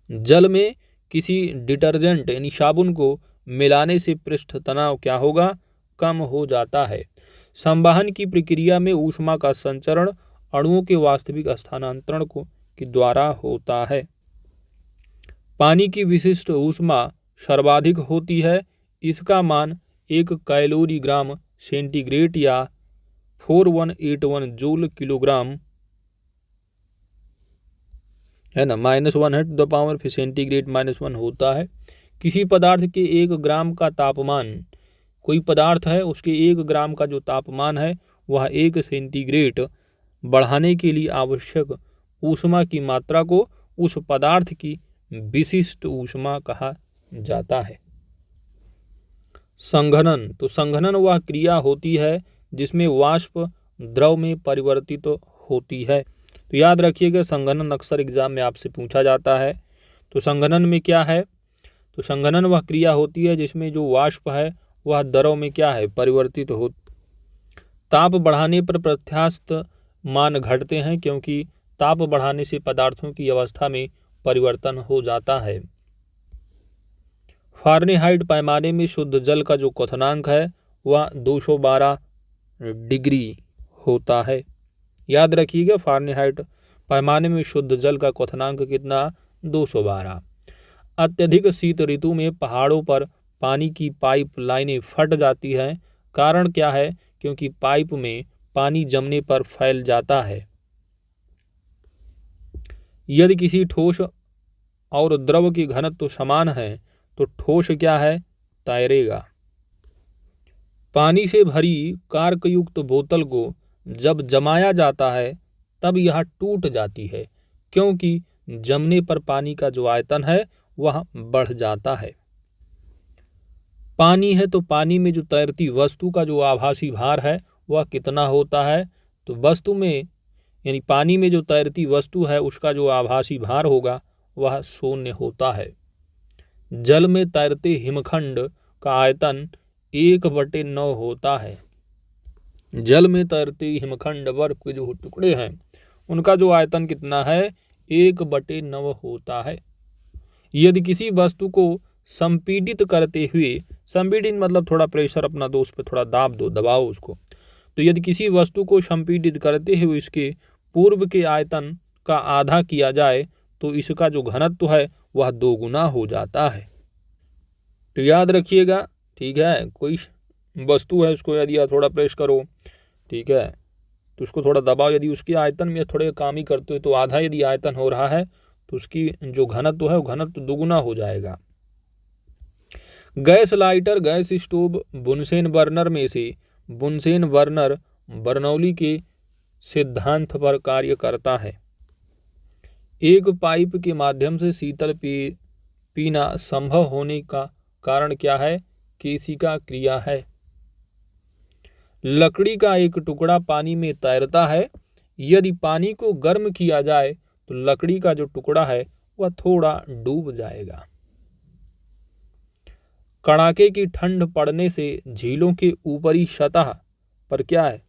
जल में किसी डिटर्जेंट यानी साबुन को मिलाने से पृष्ठ तनाव क्या होगा, कम हो जाता है। संवहन की प्रक्रिया में ऊष्मा का संचरण अणुओं के वास्तविक स्थानांतरण को के द्वारा होता है। पानी की विशिष्ट ऊष्मा सर्वाधिक होती है, इसका मान 1 कैलोरीग्राम सेंटीग्रेड या 4181 जूल किलोग्राम है ना, -1 है टू द पावर फिर सेंटीग्रेड -1 होता है। किसी पदार्थ के 1 ग्राम का तापमान, कोई पदार्थ है उसके 1 ग्राम का जो तापमान है वह 1 सेंटीग्रेड बढ़ाने के लिए आवश्यक ऊष्मा की मात्रा को उस पदार्थ की विशिष्ट ऊष्मा कहा जाता है। संघनन, तो संघनन वह क्रिया होती है जिसमें वाष्प द्रव में परिवर्तित होती है। तो याद रखिएगा संघनन अक्सर एग्जाम में आपसे पूछा जाता है। तो संघनन में क्या है, तो संघनन वह क्रिया होती है जिसमें जो वाष्प है वह द्रव में क्या है, परिवर्तित हो। ताप बढ़ाने पर प्रत्यास्थ मान घटते हैं क्योंकि ताप बढ़ाने से पदार्थों की अवस्था में परिवर्तन हो जाता है। फ़ारेनहाइट पैमाने में शुद्ध जल का जो क्वथनांक है वह 212 डिग्री होता है। याद रखिएगा फ़ारेनहाइट पैमाने में शुद्ध जल का क्वथनांक कितना, 212। अत्यधिक शीत ऋतु में पहाड़ों पर पानी की पाइप लाइनें फट जाती हैं। कारण क्या है, क्योंकि पाइप में पानी जमने पर फैल जाता है। यदि किसी ठोस और द्रव की घनत्व समान है तो ठोस क्या है, तैरेगा। पानी से भरी कार्कयुक्त बोतल को जब जमाया जाता है तब यह टूट जाती है क्योंकि जमने पर पानी का जो आयतन है वह बढ़ जाता है। पानी है तो पानी में जो तैरती वस्तु का जो आभासी भार है वह कितना होता है, तो वस्तु में यानी पानी में जो तैरती वस्तु है उसका जो आभासी भार होगा वह 0 होता है। जल में तैरते हिमखंड का आयतन 1/9 होता है। जल में तैरते हिमखंड बर्फ के जो टुकड़े हैं उनका जो आयतन कितना है, 1/9 होता है। यदि किसी वस्तु को संपीड़ित करते हुए, संपीड़ित मतलब थोड़ा प्रेशर अपना दो, उस पर थोड़ा दाब दो, दबाओ उसको, तो यदि किसी वस्तु को संपीड़ित करते हुए इसके पूर्व के आयतन का आधा किया जाए तो इसका जो घनत्व है वह 2 गुना हो जाता है। तो याद रखिएगा, ठीक है। कोई वस्तु है उसको यदि आप थोड़ा प्रेस करो, ठीक है, तो उसको थोड़ा दबाओ, यदि उसके आयतन में थोड़े काम ही करते हो तो आधा यदि आयतन हो रहा है तो उसकी जो घनत्व है वो घनत्व 2 गुना हो जाएगा। Gas lighter, gas stove, बुनसेन burner में से बुनसेन बर्नर बर्नौली के सिद्धांत पर कार्य करता है। एक पाइप के माध्यम से शीतल पीना संभव होने का कारण क्या है, केशिका क्रिया है। लकड़ी का एक टुकड़ा पानी में तैरता है। यदि पानी को गर्म किया जाए तो लकड़ी का जो टुकड़ा है वह थोड़ा डूब जाएगा। कड़ाके की ठंड पड़ने से झीलों के ऊपरी सतह पर क्या है,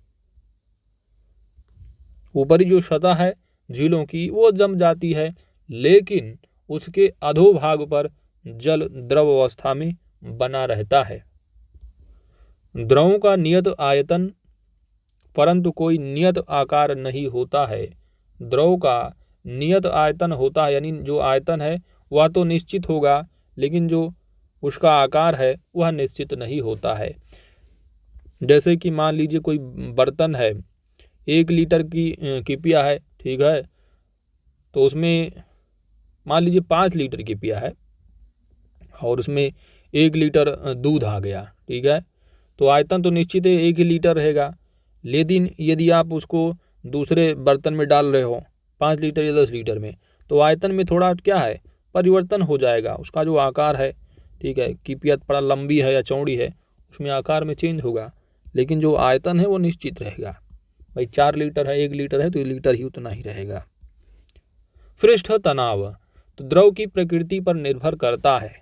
ऊपरी जो सतह है झीलों की वो जम जाती है, लेकिन उसके अधोभाग पर जल द्रव अवस्था में बना रहता है। द्रवों का नियत आयतन परंतु कोई नियत आकार नहीं होता है। द्रव का नियत आयतन होता है, यानी जो आयतन है वह तो निश्चित होगा लेकिन जो उसका आकार है वह निश्चित नहीं होता है। जैसे कि मान लीजिए कोई बर्तन है, 1 लीटर की पिया है, ठीक है, तो उसमें मान लीजिए 5 लीटर की पिया है और उसमें 1 लीटर दूध आ गया, ठीक है, तो आयतन तो निश्चित है 1 ही लीटर रहेगा, लेकिन यदि आप उसको दूसरे बर्तन में डाल रहे हो 5 लीटर या 10 लीटर में, तो आयतन में थोड़ा क्या है परिवर्तन हो जाएगा, उसका जो आकार है, ठीक है, किपियत बड़ा लंबी है या चौड़ी है, उसमें आकार में चेंज होगा, लेकिन जो आयतन है वो निश्चित रहेगा। भाई 4 लीटर है 1 लीटर है तो 1 लीटर ही उतना ही रहेगा। पृष्ठ तनाव तो द्रव की प्रकृति पर निर्भर करता है।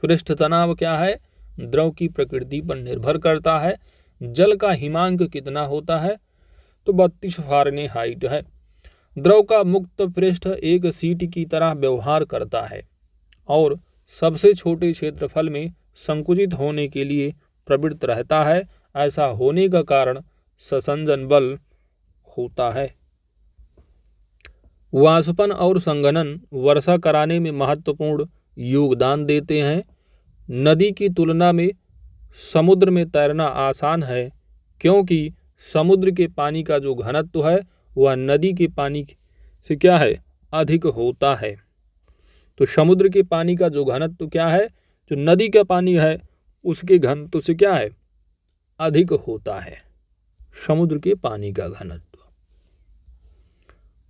पृष्ठ तनाव क्या है, द्रव की प्रकृति पर निर्भर करता है। जल का हिमांक कितना होता है, तो 32 फ़ारेनहाइट है। द्रव का मुक्त पृष्ठ एक सीट की तरह व्यवहार करता है और सबसे छोटे क्षेत्रफल में संकुचित होने के लिए प्रवृत्त रहता है। ऐसा होने का कारण संसंजन बल होता है। वाष्पन और संघनन वर्षा कराने में महत्वपूर्ण योगदान देते हैं। नदी की तुलना में समुद्र में तैरना आसान है, क्योंकि समुद्र के पानी का जो घनत्व है वह नदी के पानी से क्या है अधिक होता है। तो समुद्र के पानी का जो घनत्व क्या है, जो नदी का पानी है उसके घनत्व से क्या है अधिक होता है समुद्र के पानी का घनत्व।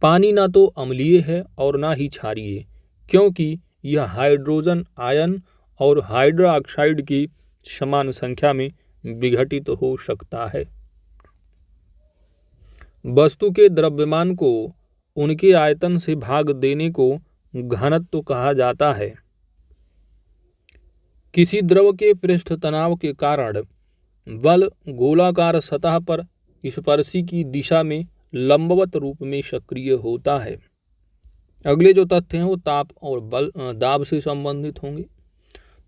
पानी ना तो अम्लीय है और ना ही क्षारीय, क्योंकि यह हाइड्रोजन आयन और हाइड्रोक्साइड की समान संख्या में विघटित हो सकता है। वस्तु के द्रव्यमान को उनके आयतन से भाग देने को घनत्व कहा जाता है। किसी द्रव के पृष्ठ तनाव के कारण बल गोलाकार सतह पर स्पर्शी की दिशा में लंबवत रूप में सक्रिय होता है। अगले जो तथ्य हैं वो ताप और बल दाब से संबंधित होंगे।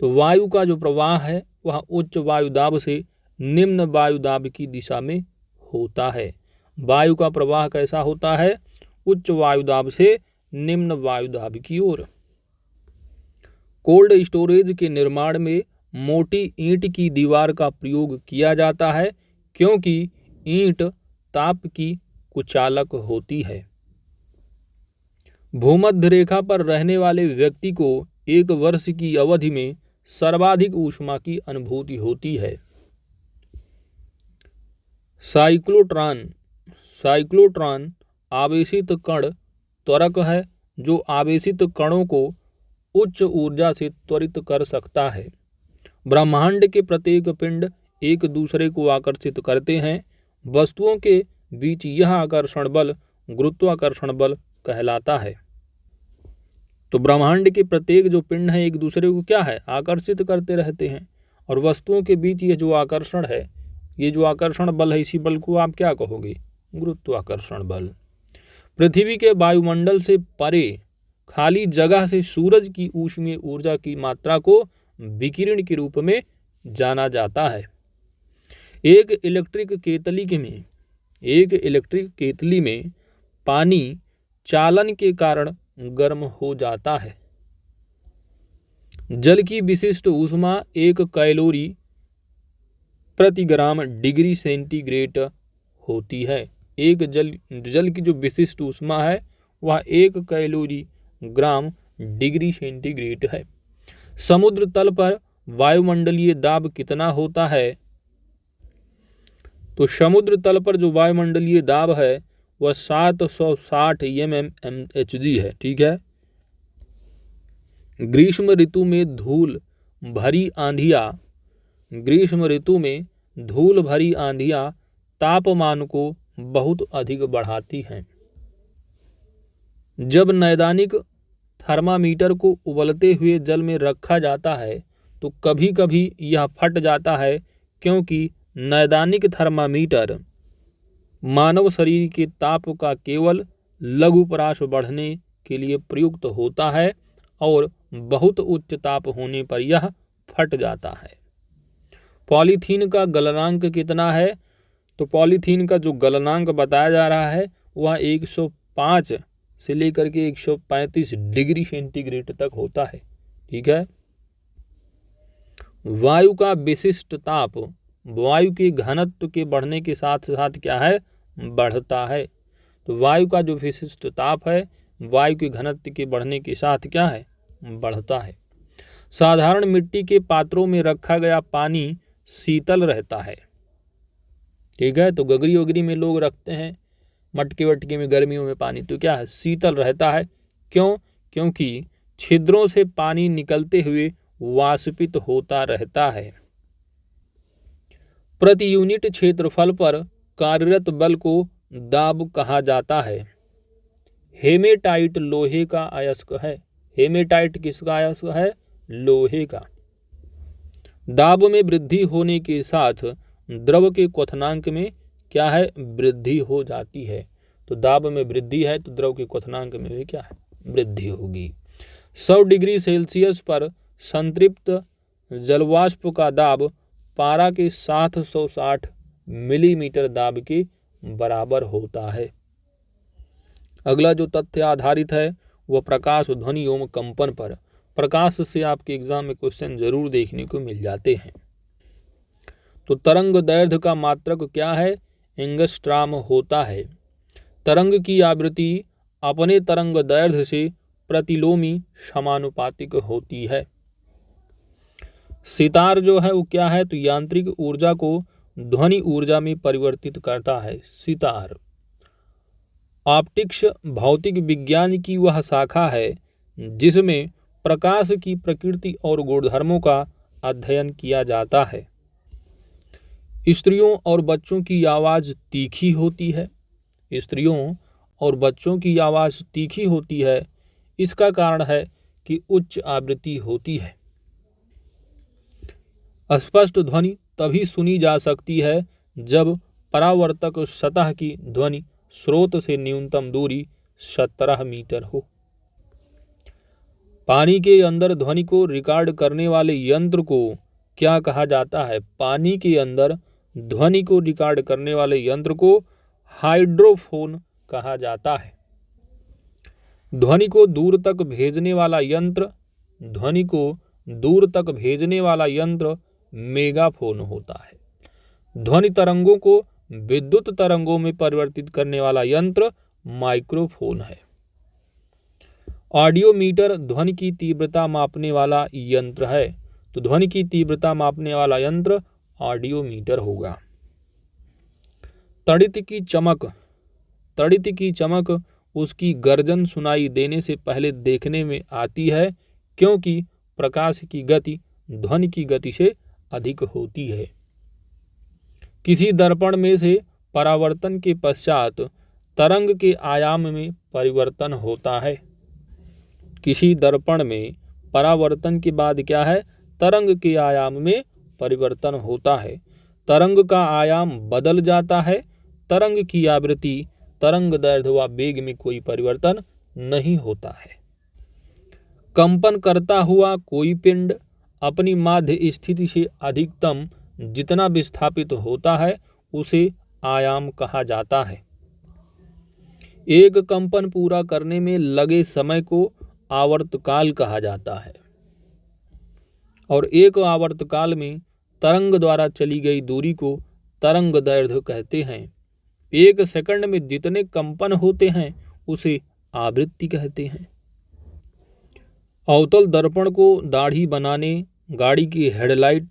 तो वायु का जो प्रवाह है वह उच्च वायु दाब से निम्न वायु दाब की दिशा में होता है। वायु का प्रवाह कैसा होता है, उच्च वायु दाब से निम्न वायु दाब की ओर। कोल्ड स्टोरेज के निर्माण में मोटी ईंट की दीवार का प्रयोग किया जाता है, क्योंकि ईंट ताप की कुचालक होती है। भूमध्य रेखा पर रहने वाले व्यक्ति को 1 वर्ष की अवधि में सर्वाधिक ऊष्मा की अनुभूति होती है। साइक्लोट्रॉन आवेशित कण त्वरक है, जो आवेशित कणों को उच्च ऊर्जा से त्वरित कर सकता है। ब्रह्मांड के प्रत्येक पिंड एक दूसरे को आकर्षित करते हैं। वस्तुओं के बीच यह आकर्षण बल गुरुत्वाकर्षण बल कहलाता है। तो ब्रह्मांड के प्रत्येक जो पिंड है एक दूसरे को क्या है आकर्षित करते रहते हैं, और वस्तुओं के बीच ये जो आकर्षण है, ये जो आकर्षण बल है, इसी बल को आप क्या कहोगे गुरुत्वाकर्षण बल। पृथ्वी के वायुमंडल से परे खाली जगह से सूरज की ऊष्मीय ऊर्जा की मात्रा को विकिरण के रूप में जाना जाता है। एक इलेक्ट्रिक केतली में पानी चालन के कारण गर्म हो जाता है। जल की विशिष्ट ऊष्मा 1 कैलोरी प्रति ग्राम डिग्री सेंटीग्रेड होती है। एक जल की जो विशिष्ट ऊष्मा है वह 1 कैलोरी ग्राम डिग्री सेंटीग्रेड है। समुद्र तल पर वायुमंडलीय दाब कितना होता है, तो समुद्र तल पर जो वायुमंडलीय दाब है वह 760 mmHg है। ठीक है। ग्रीष्म ऋतु में धूल भरी आंधियां तापमान को बहुत अधिक बढ़ाती हैं। जब नैदानिक थर्मामीटर को उबलते हुए जल में रखा जाता है तो कभी कभी यह फट जाता है, क्योंकि नैदानिक थर्मामीटर मानव शरीर के ताप का केवल लघु परास बढ़ने के लिए प्रयुक्त होता है और बहुत उच्च ताप होने पर यह फट जाता है। पॉलीथीन का गलनांक कितना है, तो पॉलीथीन का जो गलनांक बताया जा रहा है वह 105 से लेकर के 135 डिग्री सेंटीग्रेड तक होता है। ठीक है। वायु का विशिष्ट ताप वायु के घनत्व के बढ़ने के साथ साथ क्या है बढ़ता है। तो वायु का जो विशिष्ट ताप है वायु के घनत्व के बढ़ने के साथ क्या है बढ़ता है। साधारण मिट्टी के पात्रों में रखा गया पानी शीतल रहता है। ठीक है, तो गगरी वगरी में लोग रखते हैं मटके वटके में गर्मियों में पानी, तो क्या है, शीतल रहता है। क्यों? क्योंकि छिद्रों से पानी निकलते हुए वाष्पित होता रहता है। प्रति यूनिट क्षेत्रफल पर कार्यरत बल को दाब कहा जाता है। हेमेटाइट लोहे का अयस्क है। हेमेटाइट किसका अयस्क है? लोहे का। दाब में वृद्धि होने के साथ द्रव के क्वथनांक में क्या है? वृद्धि हो जाती है। तो दाब में वृद्धि है तो द्रव के क्वथनांक में भी क्या है? वृद्धि होगी। 100 डिग्री सेल्सियस पर संतृप्त जलवाष्प का दाब पारा के 760 मिलीमीटर दाब के बराबर होता है। अगला जो तथ्य आधारित है वह प्रकाश, ध्वनि एवं कंपन पर। प्रकाश से आपके एग्जाम में क्वेश्चन जरूर देखने को मिल जाते हैं। तो तरंग दैर्ध्य का मात्रक क्या है? एंगस्ट्राम होता है। तरंग की आवृत्ति अपने तरंग दैर्ध्य से प्रतिलोमी समानुपातिक होती है। सितार जो है वो क्या है? तो यांत्रिक ऊर्जा को ध्वनि ऊर्जा में परिवर्तित करता है। सितार। ऑप्टिक्स भौतिक विज्ञान की वह शाखा है जिसमें प्रकाश की प्रकृति और गुणधर्मों का अध्ययन किया जाता है। स्त्रियों और बच्चों की आवाज़ तीखी होती है। स्त्रियों और बच्चों की आवाज़ तीखी होती है। इसका कारण है कि उच्च आवृत्ति होती है। स्पष्ट ध्वनि तभी सुनी जा सकती है जब परावर्तक सतह की ध्वनि स्रोत से न्यूनतम दूरी 17 मीटर हो। पानी के अंदर ध्वनि को रिकॉर्ड करने वाले यंत्र को क्या कहा जाता है? पानी के अंदर ध्वनि को रिकॉर्ड करने वाले यंत्र को हाइड्रोफोन कहा जाता है। ध्वनि को दूर तक भेजने वाला यंत्र, ध्वनि को दूर तक भेजने वाला यंत्र मेगाफोन होता है। ध्वनि तरंगों को विद्युत तरंगों में परिवर्तित करने वाला यंत्र माइक्रोफोन है। ऑडियोमीटर ध्वनि की तीव्रता मापने वाला यंत्र है। तो ध्वनि की तीव्रता मापने वाला यंत्र ऑडियोमीटर होगा। तड़ित की चमक। तड़ित की चमक उसकी गर्जन सुनाई देने से पहले देखने में आती है क्योंकि प्रकाश की गति ध्वनि की गति से अधिक होती है। किसी दर्पण में से परावर्तन के पश्चात तरंग के आयाम में परिवर्तन होता है। किसी दर्पण में परावर्तन के बाद क्या है? तरंग के आयाम में परिवर्तन होता है। तरंग का आयाम बदल जाता है। तरंग की आवृत्ति, तरंग दैर्ध्य व वेग में कोई परिवर्तन नहीं होता है। कंपन करता हुआ कोई पिंड अपनी माध्य स्थिति से अधिकतम जितना विस्थापित होता है उसे आयाम कहा जाता है। एक कंपन पूरा करने में लगे समय को आवर्तकाल कहा जाता है और एक आवर्तकाल में तरंग द्वारा चली गई दूरी को तरंग दैर्ध्य कहते हैं। एक सेकंड में जितने कंपन होते हैं उसे आवृत्ति कहते हैं। अवतल दर्पण को दाढ़ी बनाने, गाड़ी की हेडलाइट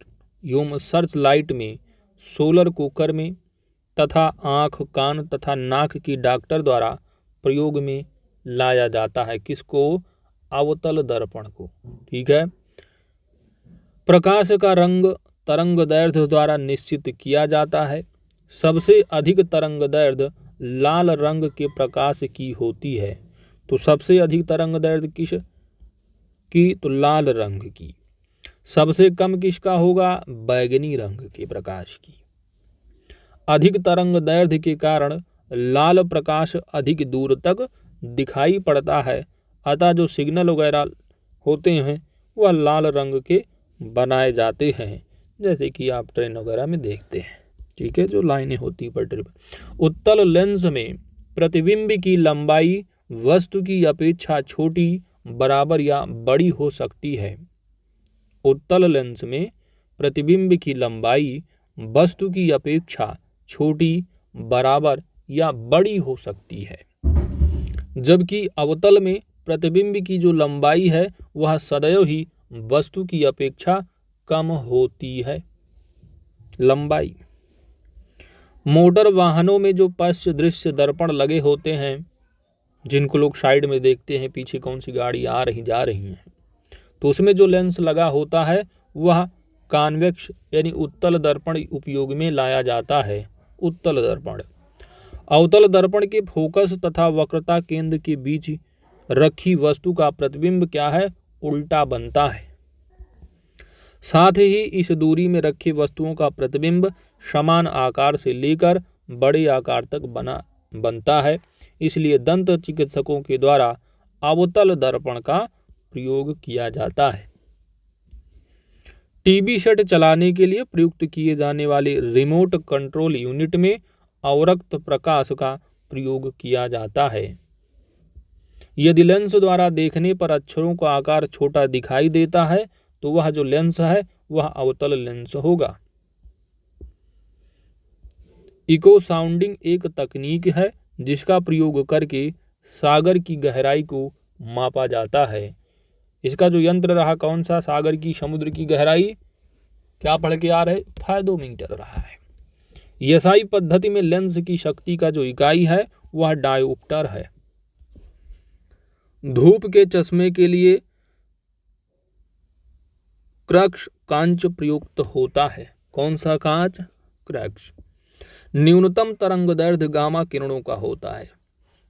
एवं सर्च लाइट में, सोलर कुकर में तथा आँख, कान तथा नाक की डॉक्टर द्वारा प्रयोग में लाया जाता है। किसको? अवतल दर्पण को। ठीक है। प्रकाश का रंग तरंग दैर्ध्य द्वारा निश्चित किया जाता है। सबसे अधिक तरंग दैर्ध्य लाल रंग के प्रकाश की होती है। तो सबसे अधिक तरंग दैर्ध्य किस की? तो लाल रंग की। सबसे कम किसका होगा? बैगनी रंग के प्रकाश की। अधिक तरंग दैर्ध्य के कारण लाल प्रकाश अधिक दूर तक दिखाई पड़ता है, अतः जो सिग्नल वगैरह होते हैं वह लाल रंग के बनाए जाते हैं, जैसे कि आप ट्रेन वगैरह में देखते हैं। ठीक है, जो लाइनें होती पटरी पर। उत्तल लेंस में प्रतिबिंब की लंबाई वस्तु की अपेक्षा छोटी, बराबर या बड़ी हो सकती है। उत्तल लेंस में प्रतिबिंब की लंबाई वस्तु की अपेक्षा छोटी, बराबर या बड़ी हो सकती है, जबकि अवतल में प्रतिबिंब की जो लंबाई है वह सदैव ही वस्तु की अपेक्षा कम होती है। लंबाई। मोटर वाहनों में जो पश्च दृश्य दर्पण लगे होते हैं, जिनको लोग साइड में देखते हैं पीछे कौन सी गाड़ी आ रही जा रही है, तो उसमें जो लेंस लगा होता है वह कॉन्वेक्स यानी उत्तल दर्पण उपयोग में लाया जाता है। उत्तल दर्पण। अवतल दर्पण के फोकस तथा वक्रता केंद्र के बीच रखी वस्तु का प्रतिबिंब क्या है, उल्टा बनता है। साथ ही इस दूरी में रखी वस्तुओं का प्रतिबिंब समान आकार से लेकर बड़े आकार तक बनता है। इसलिए दंत चिकित्सकों के द्वारा अवतल दर्पण का प्रयोग किया जाता है। टीवी सेट चलाने के लिए प्रयुक्त किए जाने वाले रिमोट कंट्रोल यूनिट में अवरक्त प्रकाश का प्रयोग किया जाता है। यदि लेंस द्वारा देखने पर अक्षरों का आकार छोटा दिखाई देता है तो वह जो लेंस है वह अवतल लेंस होगा। इको साउंडिंग एक तकनीक है जिसका प्रयोग करके सागर की गहराई को मापा जाता है। इसका जो यंत्र रहा कौन सा, सागर की समुद्र की गहराई क्या पढ़ के आ रहे, फायदोमीटर रहा है। एसआई पद्धति में लेंस की शक्ति का जो इकाई है वह डायोप्टर है। धूप के चश्मे के लिए क्रक्स कांच प्रयुक्त होता है। कौन सा कांच, क्रक्स। न्यूनतम तरंग दैर्ध्य गामा किरणों का होता है।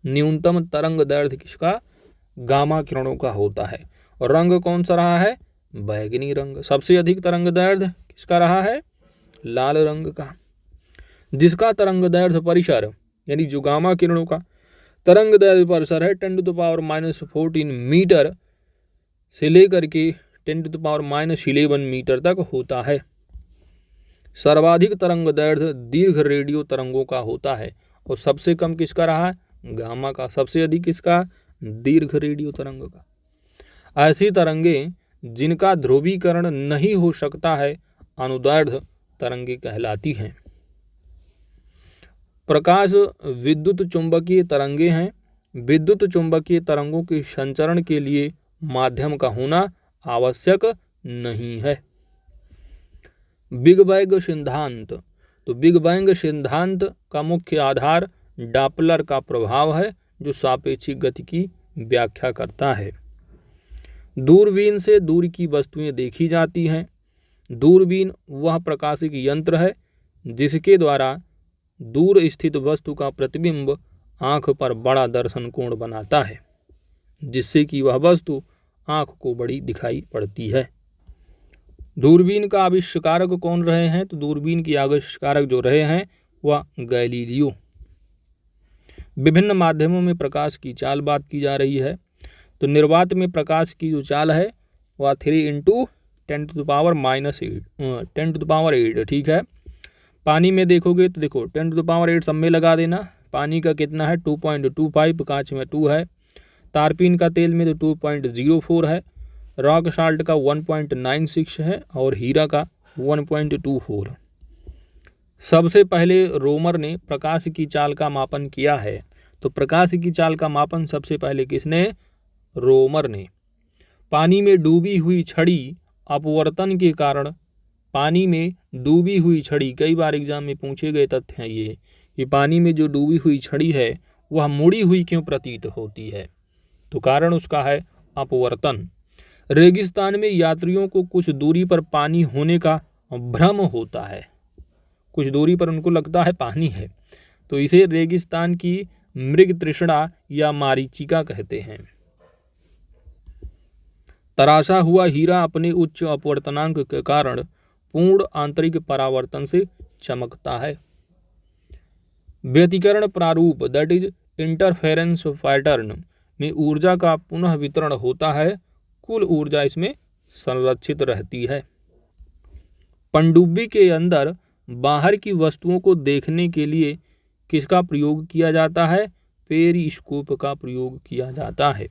न्यूनतम तरंग दैर्ध्य किसका, गामा किरणों का होता है। और रंग कौन सा रहा है, बैगनी रंग। सबसे अधिक तरंग दैर्ध्य किसका रहा है, लाल रंग का। जिसका तरंग दैर्ध्य परिसर यानी जो गामा किरणों का तरंग दैर्ध्य परिसर है 10⁻⁻14 मीटर से लेकर के 10⁻⁻11 मीटर तक होता है। सर्वाधिक तरंग दैर्ध्य दीर्घ रेडियो तरंगों का होता है और सबसे कम किसका रहा है, गामा का। सबसे अधिक किसका, दीर्घ रेडियो तरंग का। ऐसी तरंगें जिनका ध्रुवीकरण नहीं हो सकता है अनुदैर्ध्य तरंगें कहलाती हैं। प्रकाश विद्युत चुंबकीय तरंगें हैं। विद्युत चुंबकीय तरंगों के संचरण के लिए माध्यम का होना आवश्यक नहीं है। बिग बैंग सिद्धांत। तो बिग बैंग सिद्धांत का मुख्य आधार डॉपलर का प्रभाव है जो सापेक्षिक गति की व्याख्या करता है। दूरबीन से दूर की वस्तुएं देखी जाती हैं। दूरबीन वह प्रकाशिक यंत्र है जिसके द्वारा दूर स्थित वस्तु का प्रतिबिंब आंख पर बड़ा दर्शन कोण बनाता है, जिससे कि वह वस्तु आंख को बड़ी दिखाई पड़ती है। दूरबीन का आविष्कारक कौन रहे हैं, तो दूरबीन के आविष्कारक जो रहे हैं वह गैलीलियो। विभिन्न माध्यमों में प्रकाश की चाल बात की जा रही है। तो निर्वात में प्रकाश की जो चाल है वह 3 × 10⁻⁸ ठीक है। पानी में देखोगे तो देखो 10⁸ सब में लगा देना। पानी का कितना है 2.25, कांच में 2 है। तारपीन का तेल में तो 2.04 है। रॉक साल्ट का 1.96 है और हीरा का 1.24। सबसे पहले रोमर ने प्रकाश की चाल का मापन किया है। तो प्रकाश की चाल का मापन सबसे पहले किसने, रोमर ने। पानी में डूबी हुई छड़ी अपवर्तन के कारण, पानी में डूबी हुई छड़ी कई बार एग्जाम में पूछे गए तथ्य हैं ये कि पानी में जो डूबी हुई छड़ी है वह मुड़ी हुई क्यों प्रतीत होती है, तो कारण उसका है अपवर्तन। रेगिस्तान में यात्रियों को कुछ दूरी पर पानी होने का भ्रम होता है। कुछ दूरी पर उनको लगता है पानी है, तो इसे रेगिस्तान की मृग तृष्णा या मारीचिका कहते हैं। तराशा हुआ हीरा अपने उच्च अपवर्तनांक के कारण पूर्ण आंतरिक परावर्तन से चमकता है। व्यतिकरण प्रारूप दैट इज इंटरफेरेंस पैटर्न में ऊर्जा का पुनः वितरण होता है। कुल ऊर्जा इसमें संरक्षित रहती है। पनडुब्बी के अंदर बाहर की वस्तुओं को देखने के लिए किसका प्रयोग किया जाता है, पेरिस्कोप का प्रयोग किया जाता है।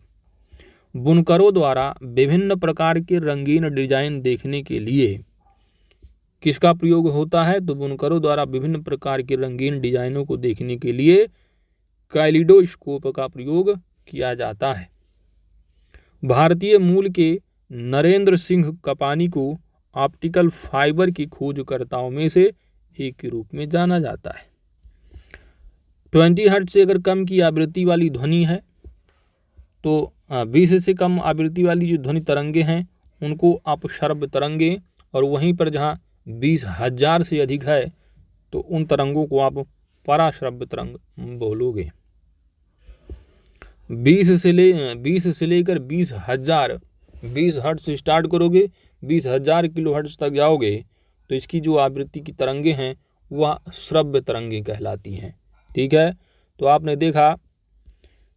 बुनकरों द्वारा विभिन्न प्रकार के रंगीन डिजाइन देखने के लिए किसका प्रयोग होता है, तो बुनकरों द्वारा विभिन्न प्रकार के रंगीन डिजाइनों को देखने के लिए कैलिडोस्कोप का प्रयोग किया जाता है। भारतीय मूल के नरेंद्र सिंह कपानी को ऑप्टिकल फाइबर की खोजकर्ताओं में से 1 के रूप में जाना जाता है। 20 हर्ट्ज से अगर कम की आवृत्ति वाली ध्वनि है तो 20 से कम आवृत्ति वाली जो ध्वनि तरंगे हैं उनको आप श्रव्य तरंगे, और वहीं पर जहाँ 20,000 से अधिक है तो उन तरंगों को आप पराश्रव्य तरंग बोलोगे। 20 से लेकर 20,000, 20 हर्ट्ज से स्टार्ट करोगे, 20,000 किलो हर्ट्ज तक जाओगे तो इसकी जो आवृत्ति की तरंगे हैं वह श्रव्य तरंगे कहलाती हैं। ठीक है, तो आपने देखा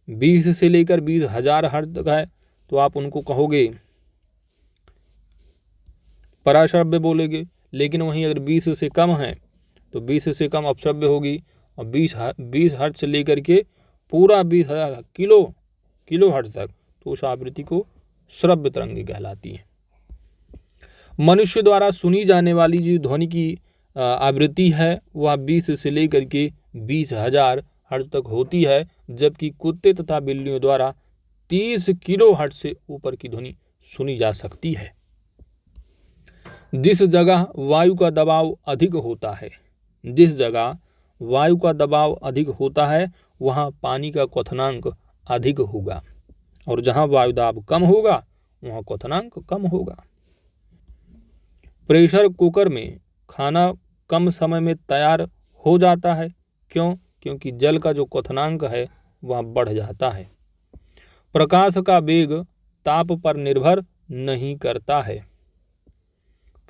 20 से लेकर 20,000 हर्ट्ज तक है तो आप उनको कहोगे पराश्रव्य बोलेगे, लेकिन वहीं अगर 20 से कम है तो 20 से कम अपश्रव्य होगी, और 20 हर्ट्ज से लेकर के पूरा 20,000 किलो हर्ट्ज तक तो उस आवृत्ति को श्रव्य तरंगे कहलाती है। मनुष्य द्वारा सुनी जाने वाली जो ध्वनि की आवृत्ति है वह 20 से लेकर के 20,000 हर्ट्ज तक होती है, जबकि कुत्ते तथा बिल्लियों द्वारा 30 किलो हर्ट्ज से ऊपर की ध्वनि सुनी जा सकती है। जिस जगह वायु का दबाव अधिक होता है वहाँ पानी का क्वथनांक अधिक होगा, और जहाँ वायु दाब कम होगा वहाँ क्वथनांक कम होगा। प्रेशर कुकर में खाना कम समय में तैयार हो जाता है। क्यों? क्योंकि जल का जो क्वथनांक है वह बढ़ जाता है। प्रकाश का वेग ताप पर निर्भर नहीं करता है।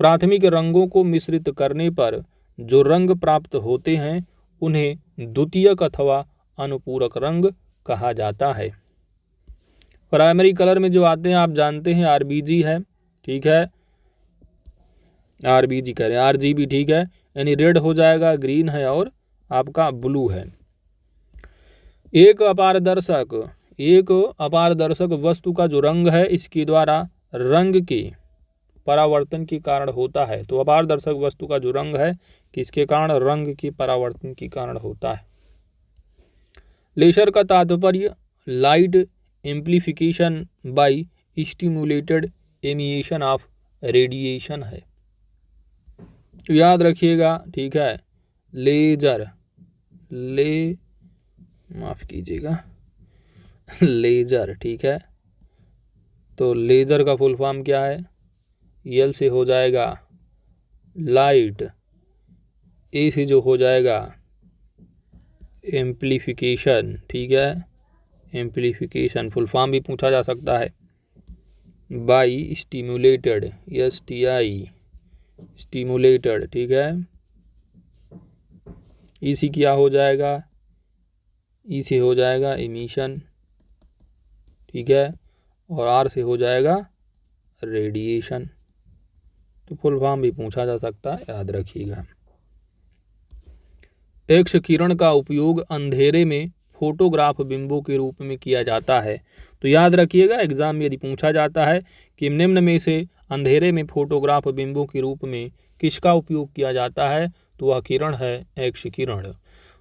प्राथमिक रंगों को मिश्रित करने पर जो रंग प्राप्त होते हैं उन्हें द्वितीयक अथवा अनुपूरक रंग कहा जाता है। प्राइमरी कलर में जो आते हैं आप जानते हैं RBG है, ठीक है, RBG करें, RGB, ठीक है, यानी रेड हो जाएगा, ग्रीन है और आपका ब्लू है। एक अपारदर्शक वस्तु का जो रंग है इसके द्वारा रंग के परावर्तन के कारण होता है। तो अपारदर्शक वस्तु का जो रंग है किसके कारण? रंग के परावर्तन के कारण होता है। लेजर का तात्पर्य light amplification by stimulated emission of radiation है। याद रखिएगा, ठीक है, लेजर, ठीक है, तो लेजर का फुल फॉर्म क्या है? L से हो जाएगा लाइट, A से जो हो जाएगा एम्प्लीफिकेशन, ठीक है, एम्प्लीफिकेशन फुल फॉर्म भी पूछा जा सकता है। बाई स्टिमुलेटेड, STI, स्टिमुलेटेड, ठीक है। E से क्या हो जाएगा? E से हो जाएगा एमिशन, ठीक है, और R से हो जाएगा रेडिएशन। तो फुल फॉर्म भी पूछा जा सकता है, याद रखिएगा। एक्स किरण का उपयोग अंधेरे में फोटोग्राफ बिंबों के रूप में किया जाता है। तो याद रखिएगा, एग्जाम में यदि पूछा जाता है कि निम्न में से अंधेरे में फोटोग्राफ बिंबों के रूप में किसका उपयोग किया जाता है, तो वह किरण है एक्स किरण।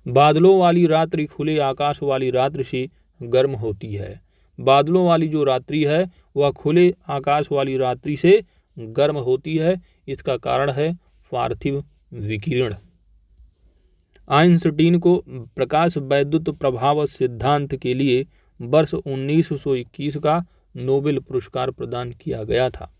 बादलों वाली रात्रि खुले आकाश वाली रात्रि से गर्म होती है। बादलों वाली जो रात्रि है वह खुले आकाश वाली रात्रि से गर्म होती है। इसका कारण है पार्थिव विकिरण। आइंस्टीन को प्रकाश वैद्युत प्रभाव सिद्धांत के लिए वर्ष 1921 का नोबेल पुरस्कार प्रदान किया गया था।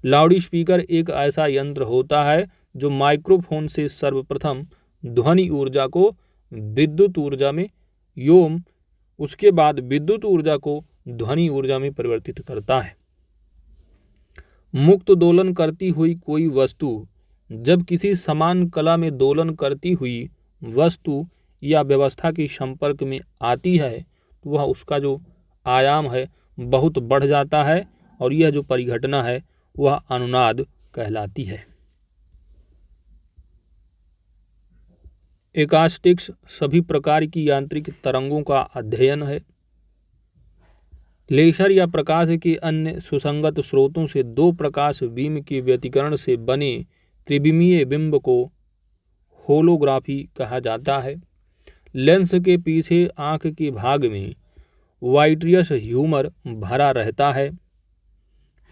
लाउड स्पीकर एक ऐसा यंत्र होता है जो माइक्रोफोन से सर्वप्रथम ध्वनि ऊर्जा को विद्युत ऊर्जा में एवं उसके बाद विद्युत ऊर्जा को ध्वनि ऊर्जा में परिवर्तित करता है। मुक्त दोलन करती हुई कोई वस्तु जब किसी समान कला में दोलन करती हुई वस्तु या व्यवस्था के संपर्क में आती है तो वह उसका जो आयाम है बहुत बढ़ जाता है, और यह जो परिघटना है वह अनुनाद कहलाती है। एकॉस्टिक्स सभी प्रकार की यांत्रिक तरंगों का अध्ययन है। लेजर या प्रकाश के अन्य सुसंगत स्रोतों से दो प्रकाश बीम के व्यतिकरण से बने त्रिविमीय बिंब को होलोग्राफी कहा जाता है। लेंस के पीछे आंख के भाग में वाइट्रियस ह्यूमर भरा रहता है।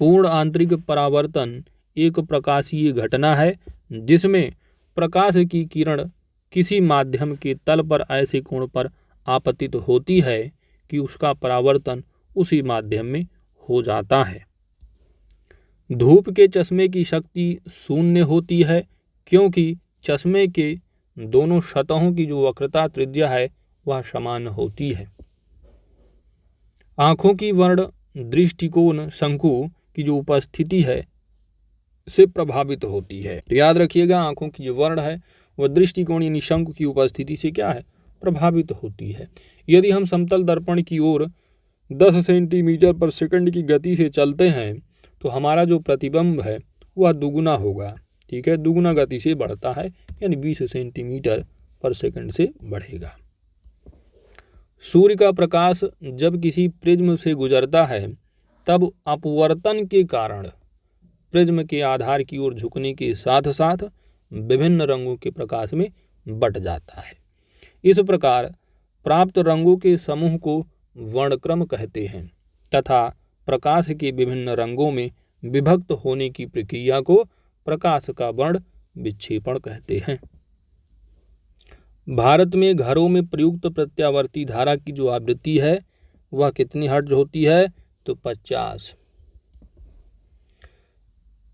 पूर्ण आंतरिक परावर्तन एक प्रकाशीय घटना है जिसमें प्रकाश की किरण किसी माध्यम के तल पर ऐसे कोण पर आपतित होती है कि उसका परावर्तन उसी माध्यम में हो जाता है। धूप के चश्मे की शक्ति शून्य होती है क्योंकि चश्मे के दोनों सतहों की जो वक्रता त्रिज्या है वह समान होती है। आंखों की वर्ण दृष्टिकोण शंकु की जो उपस्थिति है से प्रभावित होती है। तो याद रखिएगा, आंखों की जो वर्ण है वह दृष्टिकोण यानी शंकु की उपस्थिति से क्या है, प्रभावित होती है। यदि हम समतल दर्पण की ओर 10 सेंटीमीटर पर सेकंड की गति से चलते हैं तो हमारा जो प्रतिबिंब है वह दुगुना होगा। ठीक है, दुगुना गति से बढ़ता है यानी 20 सेंटीमीटर पर सेकंड से बढ़ेगा। सूर्य का प्रकाश जब किसी प्रिज्म से गुजरता है तब अपवर्तन के कारण प्रिज्म के आधार की ओर झुकने के साथ साथ विभिन्न रंगों के प्रकाश में बट जाता है। इस प्रकार प्राप्त रंगों के समूह को वर्णक्रम कहते हैं तथा प्रकाश के विभिन्न रंगों में विभक्त होने की प्रक्रिया को प्रकाश का वर्ण विक्षेपण कहते हैं। भारत में घरों में प्रयुक्त प्रत्यावर्ती धारा की जो आवृत्ति है वह कितनी हर्ट्ज होती है, तो 50।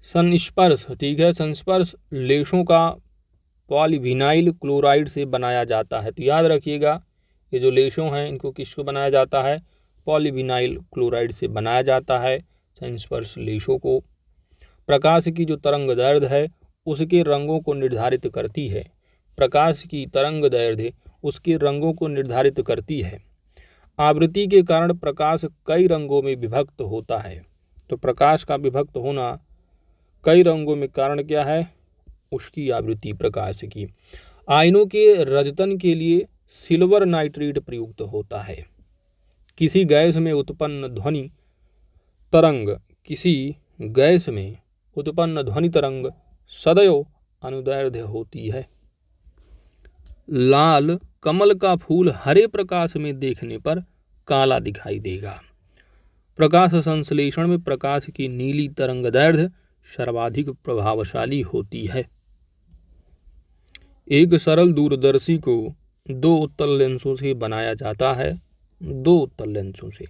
संस्पर्श, ठीक है, संस्पर्श लेशों का पॉलीविनाइल क्लोराइड से बनाया जाता है। तो याद रखिएगा, ये जो लेशों हैं इनको किसको बनाया जाता है, पॉलीविनाइल क्लोराइड से बनाया जाता है संस्पर्श लेशों को। प्रकाश की जो तरंग दैर्ध्य है उसके रंगों को निर्धारित करती है। प्रकाश की तरंग दैर्ध्य उसके रंगों को निर्धारित करती है। आवृत्ति के कारण प्रकाश कई रंगों में विभक्त होता है। तो प्रकाश का विभक्त होना कई रंगों में कारण क्या है, उसकी आवृत्ति प्रकाश की। आयनों के रजतन के लिए सिल्वर नाइट्रेट प्रयुक्त होता है। किसी गैस में उत्पन्न ध्वनि तरंग सदैव अनुदैर्ध्य होती है। लाल कमल का फूल हरे प्रकाश में देखने पर काला दिखाई देगा। प्रकाश संश्लेषण में प्रकाश की नीली तरंग दैर्ध्य सर्वाधिक प्रभावशाली होती है। एक सरल दूरदर्शी को 2 उत्तल लेंसों से बनाया जाता है। 2 उत्तल लेंसों से।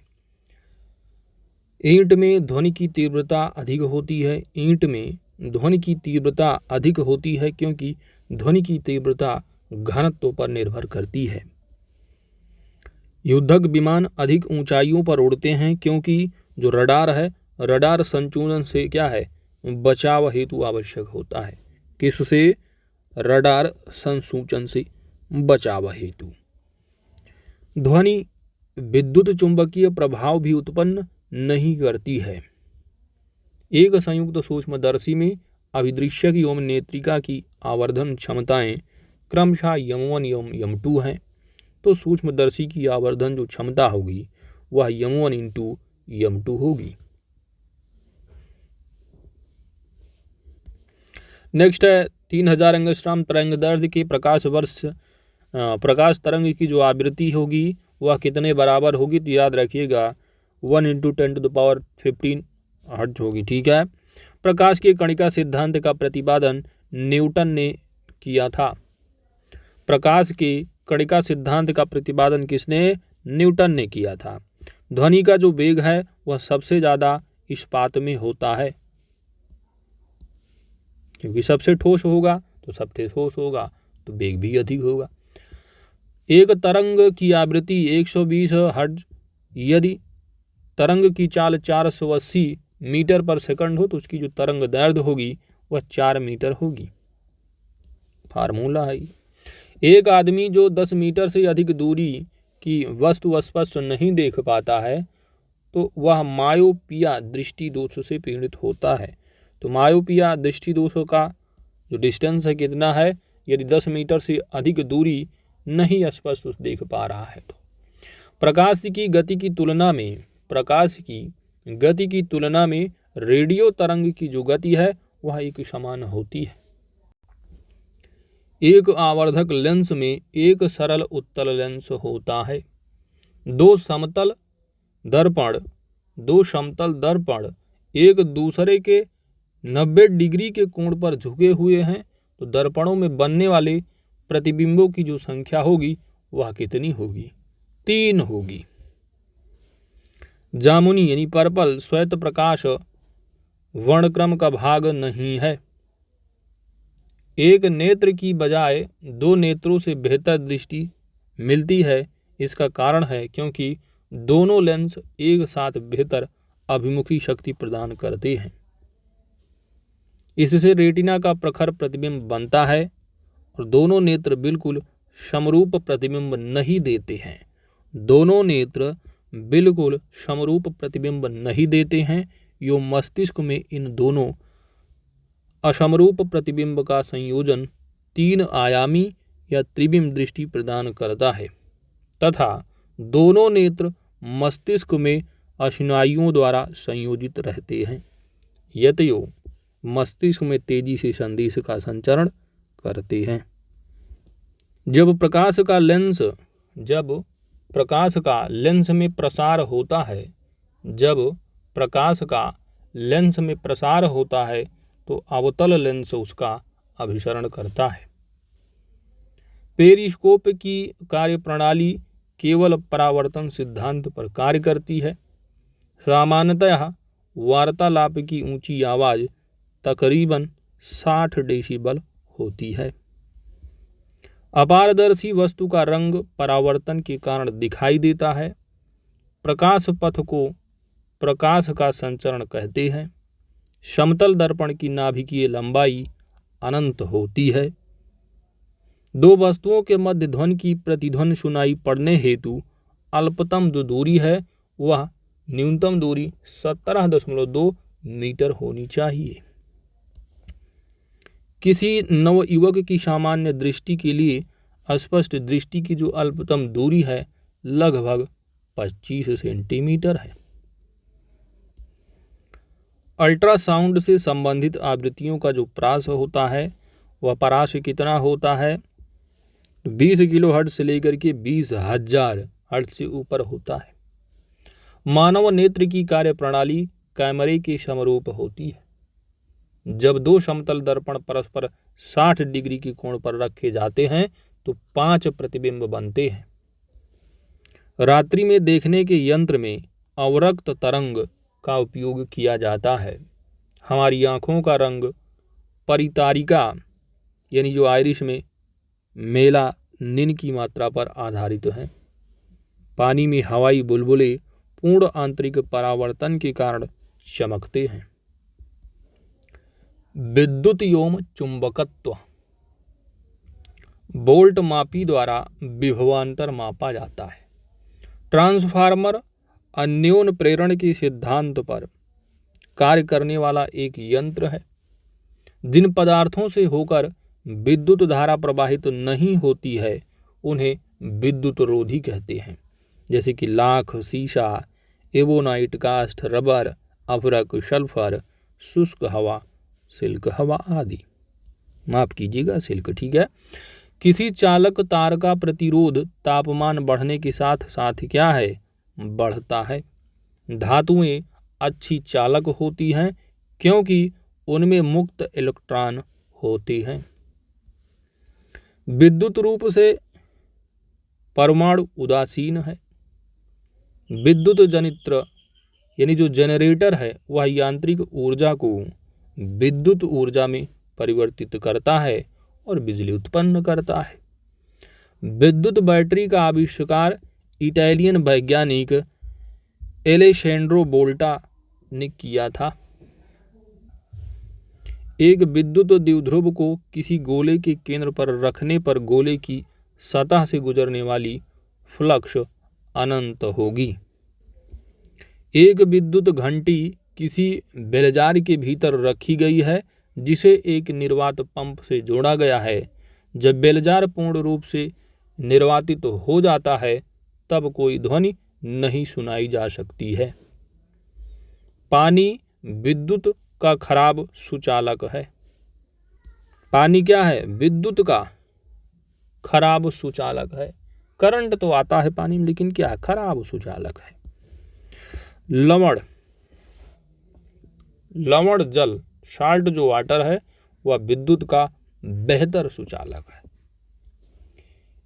ईंट में ध्वनि की तीव्रता अधिक होती है। ईंट में ध्वनि की तीव्रता अधिक होती है क्योंकि ध्वनि की तीव्रता घनत्व पर निर्भर करती है। युद्धक विमान अधिक ऊंचाइयों पर उड़ते हैं क्योंकि जो रडार है, रडार संचूलन से क्या है, बचाव हेतु आवश्यक होता है। किससे, रडार संसूचन से बचाव हेतु। ध्वनि विद्युत चुंबकीय प्रभाव भी उत्पन्न नहीं करती है। एक संयुक्त सूक्ष्मदर्शी में अभिदृश्यक एवं नेत्रिका की आवर्धन क्षमताएं क्रमशः m1 एवं m2 हैं। तो सूक्ष्मदर्शी की आवर्धन जो क्षमता होगी वह m1 इंटू m2 होगी। नेक्स्ट है 3000 एंगस्ट्रॉम तरंग दैर्ध्य के प्रकाश तरंग की जो आवृत्ति होगी वह कितने बराबर होगी, तो याद रखिएगा 1 × 10⁻15 हर्ट्ज होगी। ठीक है, प्रकाश के कणिका सिद्धांत का प्रतिपादन न्यूटन ने किया था। प्रकाश के कणिका सिद्धांत का प्रतिपादन किसने, न्यूटन ने किया था। ध्वनि का जो वेग है वह सबसे ज़्यादा इस्पात में होता है क्योंकि सबसे ठोस होगा तो सबसे ठोस होगा तो वेग भी अधिक होगा। एक तरंग की आवृत्ति 120 हर्ट्ज, यदि तरंग की चाल 480 मीटर पर सेकंड हो तो उसकी जो तरंग दैर्ध्य होगी वह 4 मीटर होगी। फार्मूला है। एक आदमी जो 10 मीटर से अधिक दूरी की वस्तु स्पष्ट नहीं देख पाता है तो वह मायोपिया दृष्टि दोष से पीड़ित होता है। तो मायोपिया दृष्टि दोषों का जो डिस्टेंस है कितना है, यदि 10 मीटर से अधिक दूरी नहीं स्पष्ट देख पा रहा है तो। प्रकाश की गति की तुलना में रेडियो तरंग की जो गति है वह एक समान होती है। एक आवर्धक लेंस में एक सरल उत्तल लेंस होता है। दो समतल दर्पण एक दूसरे के 90 डिग्री के कोण पर झुके हुए हैं तो दर्पणों में बनने वाले प्रतिबिंबों की जो संख्या होगी वह कितनी होगी? 3 होगी। जामुनी यानी पर्पल श्वेत प्रकाश वर्णक्रम का भाग नहीं है। एक नेत्र की बजाय 2 नेत्रों से बेहतर दृष्टि मिलती है। इसका कारण है क्योंकि दोनों लेंस एक साथ बेहतर अभिमुखी शक्ति प्रदान करते हैं। इससे रेटिना का प्रखर प्रतिबिंब बनता है और दोनों नेत्र बिल्कुल समरूप प्रतिबिंब नहीं देते हैं। दोनों नेत्र बिल्कुल समरूप प्रतिबिंब नहीं देते हैं। यो मस्तिष्क में इन दोनों असमरूप प्रतिबिंब का संयोजन 3 आयामी या त्रिबिंब दृष्टि प्रदान करता है तथा दोनों नेत्र मस्तिष्क में स्नायुओं द्वारा संयोजित रहते हैं। यतयो मस्तिष्क में तेजी से संदेश का संचरण करते हैं। जब प्रकाश का लेंस में प्रसार होता है तो अवतल लेंस उसका अभिसरण करता है। पेरिस्कोप की कार्यप्रणाली केवल परावर्तन सिद्धांत पर कार्य करती है। सामान्यतः वार्तालाप की ऊंची आवाज तकरीबन 60 डेसिबल होती है। अपारदर्शी वस्तु का रंग परावर्तन के कारण दिखाई देता है। प्रकाश पथ को प्रकाश का संचरण कहते हैं। समतल दर्पण की नाभिकीय लंबाई अनंत होती है। 2 वस्तुओं के मध्य ध्वनि की प्रतिध्वनि सुनाई पड़ने हेतु अल्पतम जो दूरी है वह न्यूनतम दूरी 17.2 मीटर होनी चाहिए। किसी नवयुवक की सामान्य दृष्टि के लिए स्पष्ट दृष्टि की जो अल्पतम दूरी है लगभग 25 सेंटीमीटर है। अल्ट्रासाउंड से संबंधित आवृत्तियों का जो परास होता है वह परास कितना होता है? 20 किलोहर्ट्ज से लेकर के 20,000 हर्ट्ज से ऊपर होता है। मानव नेत्र की कार्यप्रणाली कैमरे के समरूप होती है। जब 2 समतल दर्पण परस्पर 60 डिग्री के कोण पर रखे जाते हैं तो 5 प्रतिबिंब बनते हैं। रात्रि में देखने के यंत्र में अवरक्त तरंग का उपयोग किया जाता है। हमारी आँखों का रंग परितारिका यानी जो आइरिश में मेलानिन की मात्रा पर आधारित है। पानी में हवाई बुलबुले पूर्ण आंतरिक परावर्तन के कारण चमकते हैं। विद्युत एवं चुंबकत्व वोल्ट मापी द्वारा विभवांतर मापा जाता है। ट्रांसफार्मर अन्योन प्रेरण के सिद्धांत पर कार्य करने वाला एक यंत्र है। जिन पदार्थों से होकर विद्युत धारा प्रवाहित नहीं होती है उन्हें विद्युत रोधी कहते हैं, जैसे कि लाख, शीशा, एबोनाइट, काष्ठ, रबर, अभ्रक, सल्फर, शुष्क हवा, सिल्क हवा आदि। माफ कीजिएगा, सिल्क, ठीक है। किसी चालक तार का प्रतिरोध तापमान बढ़ने के साथ साथ क्या है? बढ़ता है। धातुएं अच्छी चालक होती हैं क्योंकि उनमें मुक्त इलेक्ट्रॉन होते हैं। विद्युत रूप से परमाणु उदासीन है। विद्युत जनित्र यानी जो जनरेटर है वह यांत्रिक ऊर्जा को विद्युत ऊर्जा में परिवर्तित करता है और बिजली उत्पन्न करता है। विद्युत बैटरी का आविष्कार इटालियन वैज्ञानिक एलेसेंड्रो वोल्टा ने किया था। एक विद्युत द्विध्रुव को किसी गोले के केंद्र पर रखने पर गोले की सतह से गुजरने वाली फ्लक्स अनंत होगी। एक विद्युत घंटी किसी बेलजार के भीतर रखी गई है जिसे एक निर्वात पंप से जोड़ा गया है। जब बेलजार पूर्ण रूप से निर्वातित हो जाता है तब कोई ध्वनि नहीं सुनाई जा सकती है। पानी विद्युत का खराब सुचालक है। पानी क्या है? विद्युत का खराब सुचालक है। करंट तो आता है पानी में, लेकिन क्या खराब सुचालक है। लवण जल, साल्ट जो वाटर है वह विद्युत का बेहतर सुचालक है।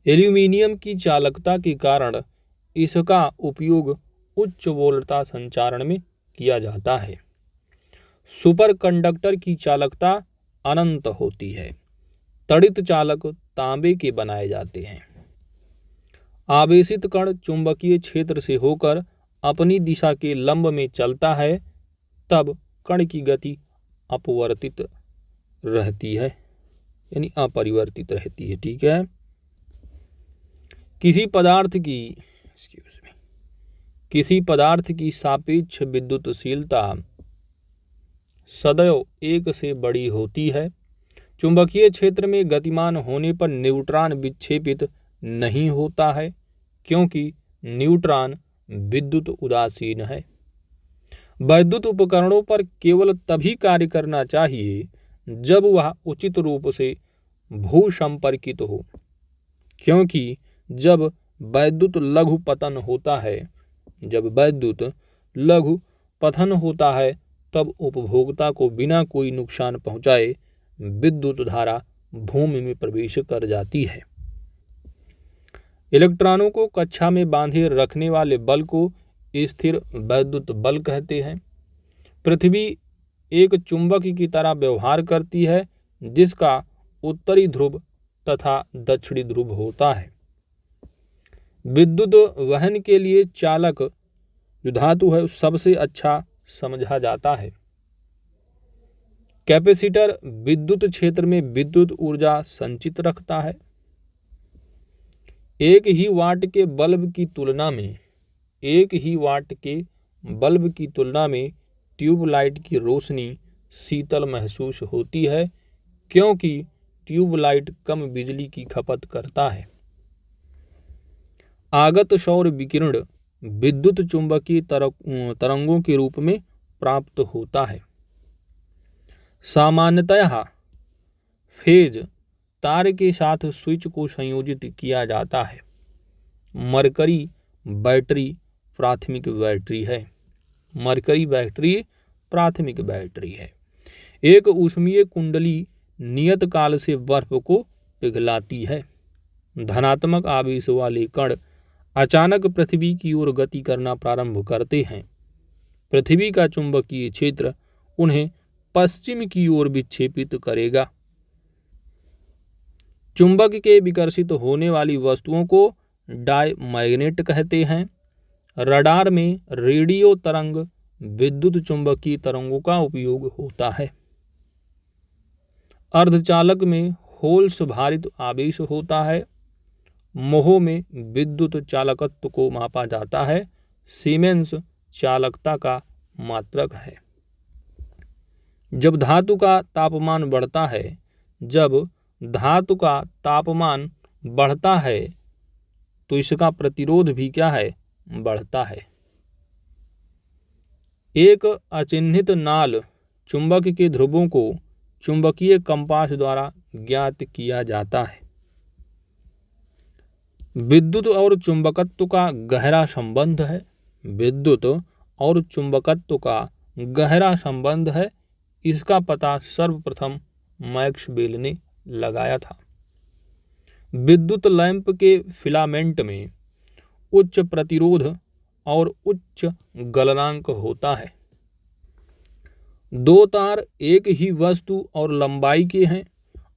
एल्यूमीनियम की चालकता के कारण इसका उपयोग उच्च वोल्टता संचारण में किया जाता है। सुपरकंडक्टर की चालकता अनंत होती है। तड़ित चालक तांबे के बनाए जाते हैं। आवेशित कण चुंबकीय क्षेत्र से होकर अपनी दिशा के लंब में चलता है, तब कण की गति अपवर्तित रहती है, यानी अपरिवर्तित रहती है। ठीक है। किसी पदार्थ की सापेक्ष विद्युतशीलता सदैव 1 से बड़ी होती है। चुंबकीय क्षेत्र में गतिमान होने पर न्यूट्रॉन विक्षेपित नहीं होता है, क्योंकि न्यूट्रॉन विद्युत उदासीन है। वैद्युत उपकरणों पर केवल तभी कार्य करना चाहिए जब वह उचित रूप से भू संपर्कित हो, क्योंकि जब वैद्युत लघु पतन होता है तब उपभोक्ता को बिना कोई नुकसान पहुंचाए विद्युत धारा भूमि में प्रवेश कर जाती है। इलेक्ट्रॉनों को कक्षा में बांधे रखने वाले बल को स्थिर वैद्युत बल कहते हैं। पृथ्वी एक चुंबक की तरह व्यवहार करती है, जिसका उत्तरी ध्रुव तथा दक्षिणी ध्रुव होता है। विद्युत वहन के लिए चालक जो धातु है सबसे अच्छा समझा जाता है। कैपेसिटर विद्युत क्षेत्र में विद्युत ऊर्जा संचित रखता है। 1 ही वाट के बल्ब की तुलना में ट्यूबलाइट की रोशनी शीतल महसूस होती है, क्योंकि ट्यूबलाइट कम बिजली की खपत करता है। आगत सौर विकिरण विद्युत चुंबकीय तरंगों के रूप में प्राप्त होता है। सामान्यतः फेज तार के साथ स्विच को संयोजित किया जाता है। मरकरी बैटरी प्राथमिक बैटरी है। एक ऊष्मीय कुंडली नियत काल से बर्फ को पिघलाती है। धनात्मक आवेश वाले कण अचानक पृथ्वी की ओर गति करना प्रारंभ करते हैं। पृथ्वी का चुंबकीय क्षेत्र उन्हें पश्चिम की ओर विक्षेपित करेगा। चुंबक के विकर्षित होने वाली वस्तुओं को डायमैग्नेट कहते हैं। रडार में रेडियो तरंग विद्युत चुंबकीय तरंगों का उपयोग होता है। अर्धचालक में होल्स भारित आवेश होता है। मोह में विद्युत चालकत्व को मापा जाता है। सीमेंस चालकता का मात्रक है। जब धातु का तापमान बढ़ता है तो इसका प्रतिरोध भी क्या है, बढ़ता है। एक अचिह्नित नाल चुंबक के ध्रुवों को चुंबकीय कंपास द्वारा ज्ञात किया जाता है। विद्युत और चुंबकत्व का गहरा संबंध है। इसका पता सर्वप्रथम मैक्सवेल ने लगाया था। विद्युत लैंप के फिलामेंट में उच्च प्रतिरोध और उच्च गलनांक होता है। 2 तार एक ही वस्तु और लंबाई के हैं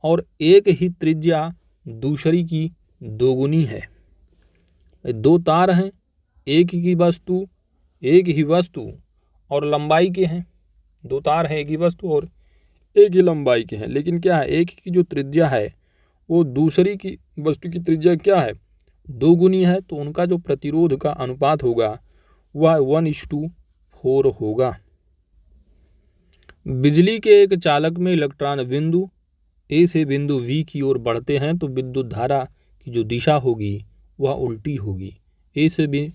और एक ही त्रिज्या दूसरी की दोगुनी है। 2 तार हैं, एक ही वस्तु और लंबाई के हैं। 2 तार हैं, एक ही वस्तु और एक ही लंबाई के हैं, लेकिन क्या है, एक की जो त्रिज्या है वो दूसरी की वस्तु की त्रिज्या क्या है, 2 गुनी है। तो उनका जो प्रतिरोध का अनुपात होगा वह 1:4 होगा। बिजली के एक चालक में इलेक्ट्रॉन बिंदु ए से बिंदु V की ओर बढ़ते हैं तो विद्युत धारा की जो दिशा होगी वह उल्टी होगी। ए से भी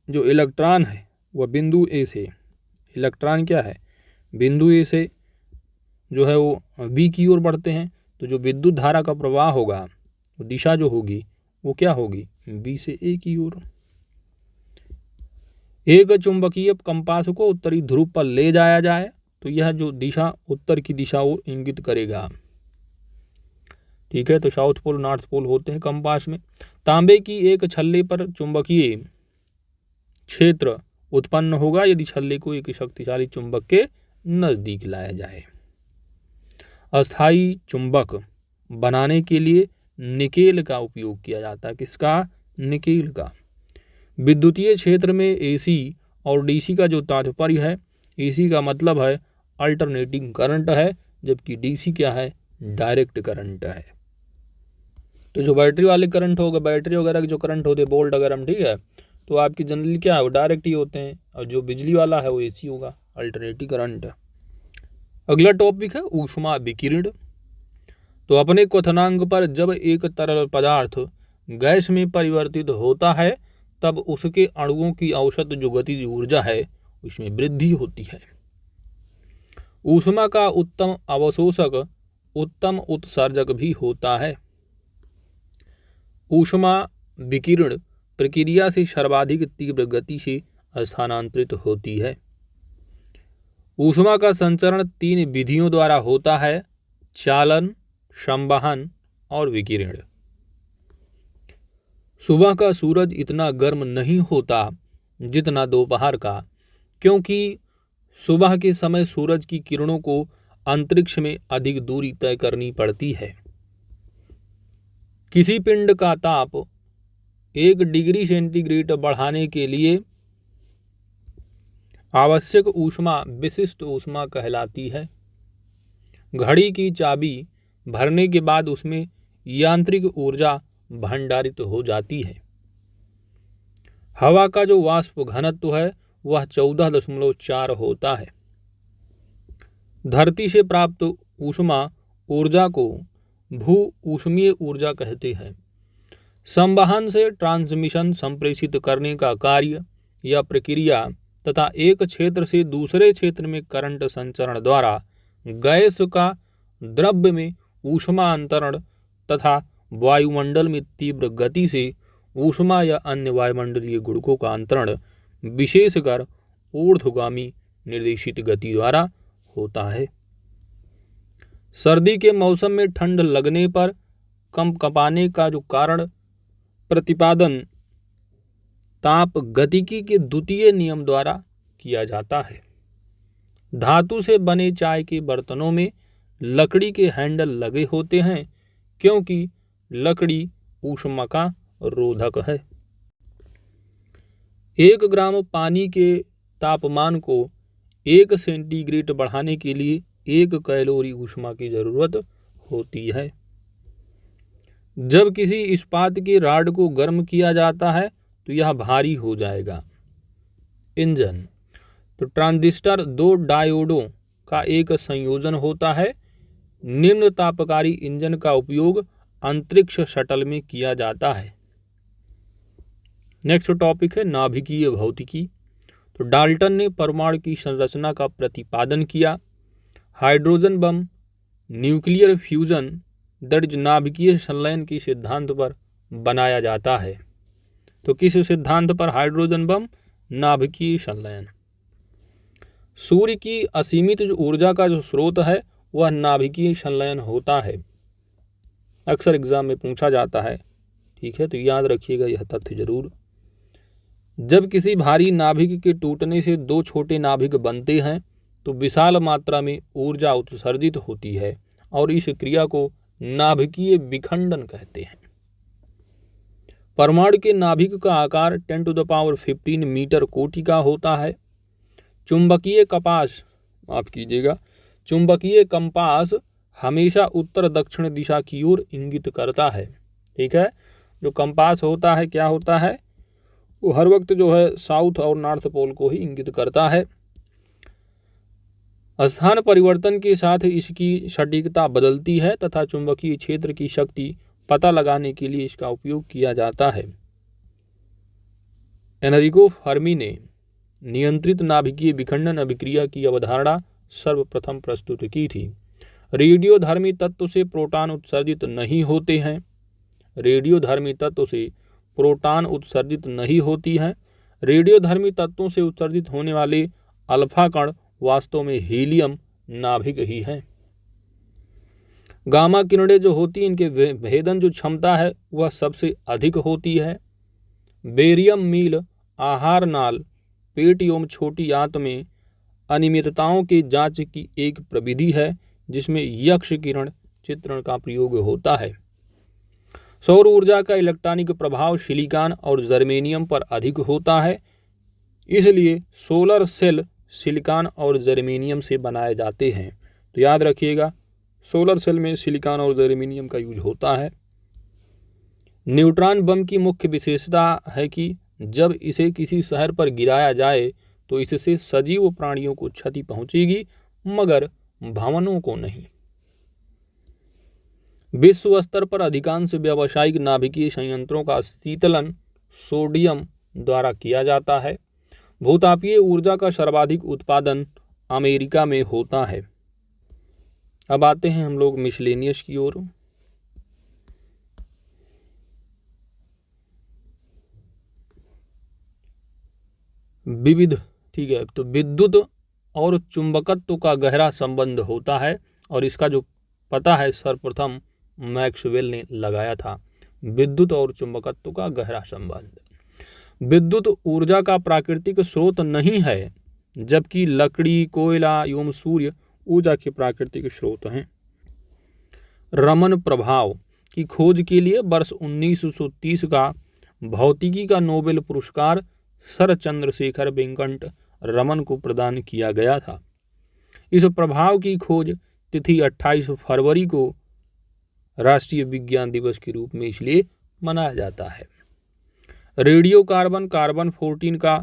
जो इलेक्ट्रॉन है वह बिंदु ए से, इलेक्ट्रॉन क्या है, बिंदु ए से जो है वो B की ओर बढ़ते हैं, तो जो विद्युत धारा का प्रवाह होगा दिशा जो होगी वो क्या होगी, B से A की ओर। एक चुंबकीय कंपास को उत्तरी ध्रुव पर ले जाया जाए तो यह जो दिशा उत्तर की दिशा ओर इंगित करेगा। ठीक है, तो साउथ पोल नॉर्थ पोल होते हैं कंपास में। तांबे की एक छल्ले पर चुंबकीय क्षेत्र उत्पन्न होगा यदि छल्ले को एक शक्तिशाली चुंबक के नजदीक लाया जाए। अस्थायी चुंबक बनाने के लिए निकेल का उपयोग किया जाता है। किसका? निकेल का। विद्युतीय क्षेत्र में एसी और डीसी का जो तात्पर्य है, एसी का मतलब है अल्टरनेटिंग करंट है, जबकि डीसी क्या है? डायरेक्ट करंट है। तो जो बैटरी वाले करंट होगा, बैटरी वगैरह के जो करंट होते हैं वोल्ट अगर हम, ठीक है, तो आपकी जनरली क्या है? वो डायरेक्ट ही होते हैं, और जो बिजली वाला है वो एसी होगा, अल्टरनेटिंग करंट। अगला टॉपिक है ऊष्मा विकिरण। तो अपने क्वथनांक पर जब एक तरल पदार्थ गैस में परिवर्तित होता है तब उसके अणुओं की औसत जो गतिज ऊर्जा है उसमें वृद्धि होती है। ऊष्मा का उत्तम अवशोषक उत्तम उत्सर्जक भी होता है। ऊष्मा विकिरण प्रक्रिया से सर्वाधिक तीव्र गति से स्थानांतरित होती है। ऊष्मा का संचरण 3 विधियों द्वारा होता है: चालन, संवहन और विकिरण। सुबह का सूरज इतना गर्म नहीं होता जितना दोपहर का, क्योंकि सुबह के समय सूरज की किरणों को अंतरिक्ष में अधिक दूरी तय करनी पड़ती है। किसी पिंड का ताप 1 डिग्री सेंटीग्रेड बढ़ाने के लिए आवश्यक ऊष्मा विशिष्ट ऊष्मा कहलाती है। घड़ी की चाबी भरने के बाद उसमें यांत्रिक ऊर्जा भंडारित हो जाती है। हवा का जो वाष्प घनत्व है वह 14.4 होता है। धरती से प्राप्त ऊष्मा ऊर्जा को भू ऊष्मीय ऊर्जा कहते हैं। संवहन से ट्रांसमिशन संप्रेषित करने का कार्य या प्रक्रिया तथा एक क्षेत्र से दूसरे क्षेत्र में करंट संचरण द्वारा गैस का द्रव्य में ऊष्मा अंतरण तथा वायुमंडल में तीव्र गति से ऊष्मा या अन्य वायुमंडलीय गुणकों का अंतरण विशेषकर ऊर्ध्वगामी निर्देशित गति द्वारा होता है। सर्दी के मौसम में ठंड लगने पर कंपने का जो कारण प्रतिपादन ताप गतिकी के द्वितीय नियम द्वारा किया जाता है। धातु से बने चाय के बर्तनों में लकड़ी के हैंडल लगे होते हैं क्योंकि लकड़ी ऊष्मा का रोधक है। 1 ग्राम पानी के तापमान को 1 सेंटीग्रेड बढ़ाने के लिए 1 कैलोरी ऊष्मा की जरूरत होती है। जब किसी इस्पात के राड को गर्म किया जाता है तो यह भारी हो जाएगा। इंजन तो ट्रांजिस्टर 2 डायोडों का एक संयोजन होता है। निम्न तापकारी इंजन का उपयोग अंतरिक्ष शटल में किया जाता है। नेक्स्ट टॉपिक है नाभिकीय भौतिकी। तो डाल्टन ने परमाणु की संरचना का प्रतिपादन किया। हाइड्रोजन बम, न्यूक्लियर फ्यूजन दर्ज नाभिकीय संलयन के सिद्धांत पर बनाया जाता है। तो किस सिद्धांत पर? हाइड्रोजन बम, नाभिकीय संलयन। सूर्य की असीमित ऊर्जा का जो स्रोत है वह नाभिकीय संलयन होता है। अक्सर एग्जाम में पूछा जाता है, ठीक है, तो याद रखिएगा यह तथ्य जरूर। जब किसी भारी नाभिक के टूटने से 2 छोटे नाभिक बनते हैं तो विशाल मात्रा में ऊर्जा उत्सर्जित होती है और इस क्रिया को नाभिकीय विखंडन कहते हैं। परमाणु के नाभिक का आकार 10⁻15 मीटर कोटि का होता है। चुंबकीय कंपास हमेशा उत्तर दक्षिण दिशा की ओर इंगित करता है। ठीक है, जो कंपास होता है क्या होता है? वो हर वक्त जो है साउथ और नॉर्थ पोल को ही इंगित करता है। स्थान परिवर्तन के साथ इसकी सटीकता बदलती है तथा चुंबकीय क्षेत्र की शक्ति पता लगाने के लिए इसका उपयोग किया जाता है। एनरिको फर्मी ने नियंत्रित नाभिकीय विखंडन अभिक्रिया की अवधारणा सर्वप्रथम प्रस्तुत की थी। रेडियोधर्मी तत्व से प्रोटॉन उत्सर्जित नहीं होते हैं। रेडियोधर्मी तत्व से प्रोटॉन उत्सर्जित नहीं होती हैं। रेडियोधर्मी तत्वों से उत्सर्जित होने वाले अल्फा कण वास्तव में हीलियम नाभिक ही हैं। गामा किरणें जो होती हैं इनके भेदन जो क्षमता है वह सबसे अधिक होती है। बेरियम मील आहार नाल पेट एवं छोटी आंत में अनियमितताओं की जांच की एक प्रविधि है जिसमें यक्ष किरण चित्रण का प्रयोग होता है। सौर ऊर्जा का इलेक्ट्रॉनिक प्रभाव सिलिकॉन और जर्मेनियम पर अधिक होता है, इसलिए सोलर सेल सिलिकॉन और जर्मेनियम से बनाए जाते हैं। तो याद रखिएगा सोलर सेल में सिलिकॉन और जर्मेनियम का यूज होता है। न्यूट्रॉन बम की मुख्य विशेषता है कि जब इसे किसी शहर पर गिराया जाए तो इससे सजीव प्राणियों को क्षति पहुंचेगी मगर भवनों को नहीं। विश्व स्तर पर अधिकांश व्यावसायिक नाभिकीय संयंत्रों का शीतलन सोडियम द्वारा किया जाता है। भूतापीय ऊर्जा का सर्वाधिक उत्पादन अमेरिका में होता है। अब आते हैं हम लोग मिसलेनियस की ओर। विविध, ठीक है, तो विद्युत और चुंबकत्व का गहरा संबंध होता है और इसका जो पता है सर्वप्रथम मैक्सवेल ने लगाया था। विद्युत और चुंबकत्व का गहरा संबंध। विद्युत ऊर्जा का प्राकृतिक स्रोत नहीं है जबकि लकड़ी, कोयला एवं सूर्य ऊर्जा के प्राकृतिक स्रोत हैं। रमन प्रभाव की खोज के लिए वर्ष 1930 का भौतिकी का नोबेल पुरस्कार सर चंद्रशेखर वेंकट रमन को प्रदान किया गया था। इस प्रभाव की खोज तिथि 28 फरवरी को राष्ट्रीय विज्ञान दिवस के रूप में इसलिए मनाया जाता है। रेडियो कार्बन कार्बन 14 का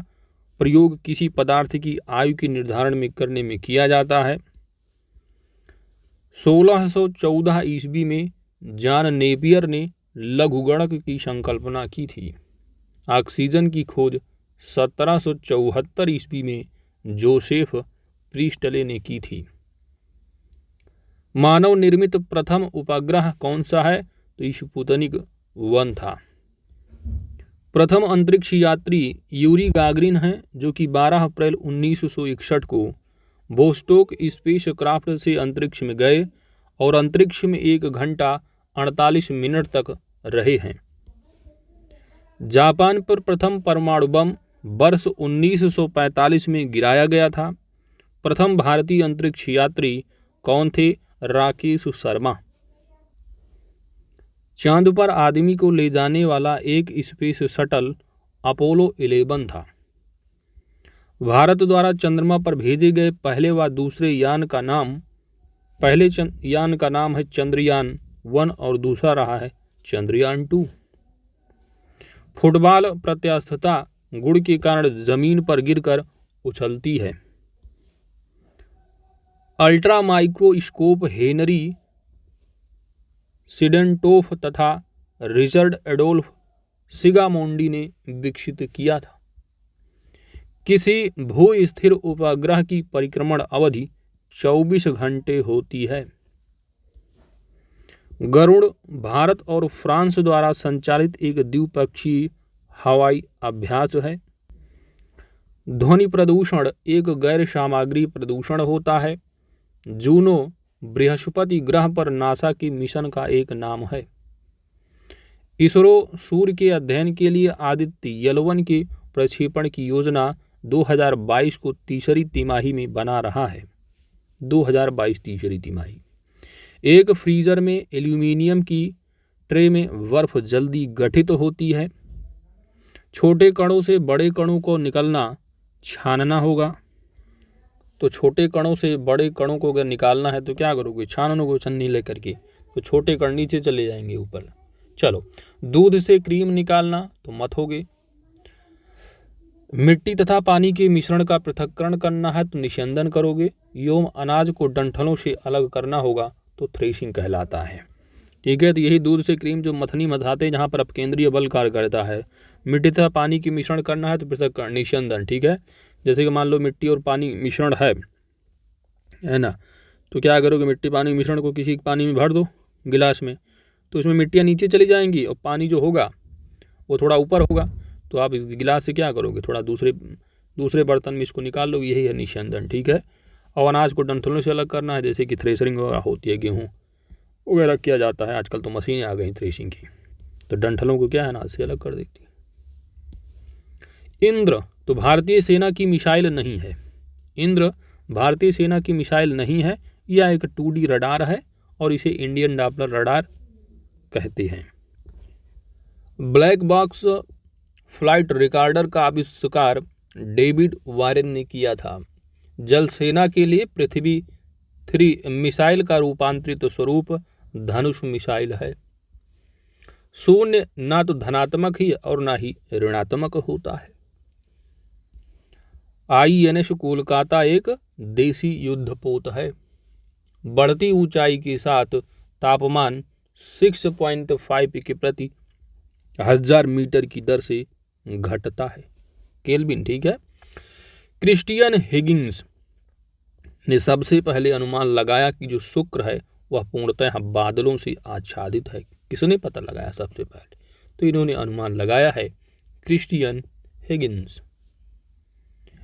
प्रयोग किसी पदार्थ की आयु के निर्धारण में करने में किया जाता है। 1614 ईस्वी में जॉन नेपियर ने लघुगणक की संकल्पना की थी। ऑक्सीजन की खोज 1774 ईस्वी में जोसेफ प्रीस्टले ने की थी। मानव निर्मित प्रथम उपग्रह कौन सा है? तो स्पुतनिक 1 था। प्रथम अंतरिक्ष यात्री यूरी गागरिन हैं जो कि 12 अप्रैल 1961 को वोस्टोक स्पेस क्राफ्ट से अंतरिक्ष में गए और अंतरिक्ष में 1 घंटा 48 मिनट तक रहे हैं। जापान पर प्रथम परमाणु बम वर्ष 1945 में गिराया गया था। प्रथम भारतीय अंतरिक्ष यात्री कौन थे? राकेश शर्मा। चांद पर आदमी को ले जाने वाला एक स्पेस शटल अपोलो 11 था। भारत द्वारा चंद्रमा पर भेजे गए पहले व दूसरे यान का नाम, पहले यान का नाम है चंद्रयान 1 और दूसरा रहा है चंद्रयान 2। फुटबॉल प्रत्यास्थता गुण के कारण जमीन पर गिरकर उछलती है। अल्ट्रा माइक्रोस्कोप हेनरी सिडेंटोफ तथा रिचर्ड एडोल्फ सिगामोंडी ने विकसित किया था। किसी भू स्थिर उपग्रह की परिक्रमण अवधि 24 घंटे होती है। गरुड़ भारत और फ्रांस द्वारा संचालित एक द्विपक्षीय हवाई अभ्यास है। ध्वनि प्रदूषण एक गैर सामग्री प्रदूषण होता है। जूनो बृहस्पति ग्रह पर नासा के मिशन का एक नाम है। इसरो सूर्य के अध्ययन के लिए आदित्य L1 के प्रक्षेपण की योजना 2022 को तीसरी तिमाही में बना रहा है। 2022 तीसरी तिमाही। एक फ्रीजर में एल्यूमिनियम की ट्रे में बर्फ जल्दी गठित होती है। छोटे कणों से बड़े कणों को निकलना छानना होगा। तो छोटे कणों से बड़े कणों को अगर निकालना है तो क्या करोगे? छानोगे छन्नी लेकर के, तो छोटे कण नीचे चले जाएंगे ऊपर। चलो, दूध से क्रीम निकालना तो मथोगे। मिट्टी तथा पानी के मिश्रण का पृथक्करण करना है तो निस्यंदन करोगे। एवं अनाज को डंठलों से अलग करना होगा तो थ्रेशिंग कहलाता है। ठीक है, तो यही दूध से क्रीम जो मथनी मथाते हैं जहाँ पर अपकेंद्रीय बल कार्य करता है। मिट्टी तथा पानी की मिश्रण करना है तो पृथक्करण निस्यंदन। ठीक है, जैसे कि मान लो मिट्टी और पानी मिश्रण है ना, तो क्या करोगे? मिट्टी पानी मिश्रण को किसी पानी में भर दो गिलास में, तो उसमें मिट्टियाँ नीचे चली जाएंगी और पानी जो होगा वो थोड़ा ऊपर होगा। तो आप इस गिलास से क्या करोगे? थोड़ा दूसरे बर्तन में इसको निकाल लो। यही है निस्यंदन। ठीक है, और अनाज को डंठलों से अलग करना है, जैसे कि थ्रेशरिंग वगैरह होती है गेहूँ, वगैरह किया जाता है। आजकल तो मशीनें आ गई थ्रेशिंग की, तो डंठलों को क्या है, हाथ से अलग कर देती है। इंद्र तो भारतीय सेना की मिसाइल नहीं है। इंद्र भारतीय सेना की मिसाइल नहीं है, यह एक 2D रडार है और इसे इंडियन डॉपलर रडार कहते हैं। ब्लैक बॉक्स फ्लाइट रिकॉर्डर का आविष्कार डेविड वारेन ने किया था। जल सेना के लिए पृथ्वी 3 मिसाइल का रूपांतरित स्वरूप धनुष मिसाइल है। शून्य ना तो धनात्मक ही और ना ही ऋणात्मक होता है। INS कोलकाता एक देसी युद्धपोत है। बढ़ती ऊंचाई के साथ तापमान 6.5 के प्रति 1000 मीटर की दर से घटता है, केल्विन, ठीक है। क्रिस्टियन हिगिंस ने सबसे पहले अनुमान लगाया कि जो शुक्र है वह पूर्णतः बादलों से आच्छादित है। किसने पता लगाया सबसे पहले? तो इन्होंने अनुमान लगाया है क्रिस्टियन हिगिंस।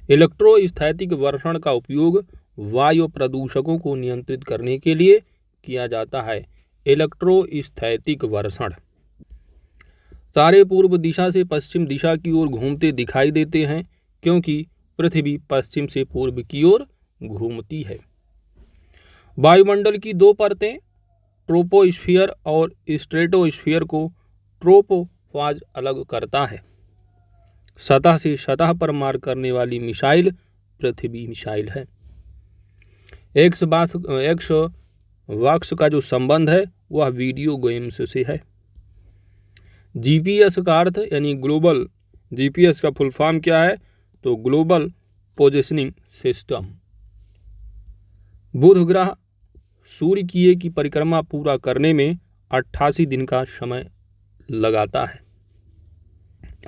इलेक्ट्रोस्टैटिक वर्षण का उपयोग वायु प्रदूषकों को नियंत्रित करने के लिए किया जाता है। इलेक्ट्रोस्टैटिक वर्षण तारे पूर्व दिशा से पश्चिम दिशा की ओर घूमते दिखाई देते हैं क्योंकि पृथ्वी पश्चिम से पूर्व की ओर घूमती है। वायुमंडल की 2 परतें ट्रोपोस्फियर और स्ट्रेटोस्फियर को ट्रोपोफाज अलग करता है। सतह से सतह पर मार करने वाली मिसाइल पृथ्वी मिसाइल है। एक्स वॉक्स का जो संबंध है वह वीडियो गेम्स से है। GPS का अर्थ यानी ग्लोबल, GPS का फुल फॉर्म क्या है? तो ग्लोबल पोजिशनिंग सिस्टम। बुध ग्रह सूर्य की एक परिक्रमा पूरा करने में 88 दिन का समय लगाता है।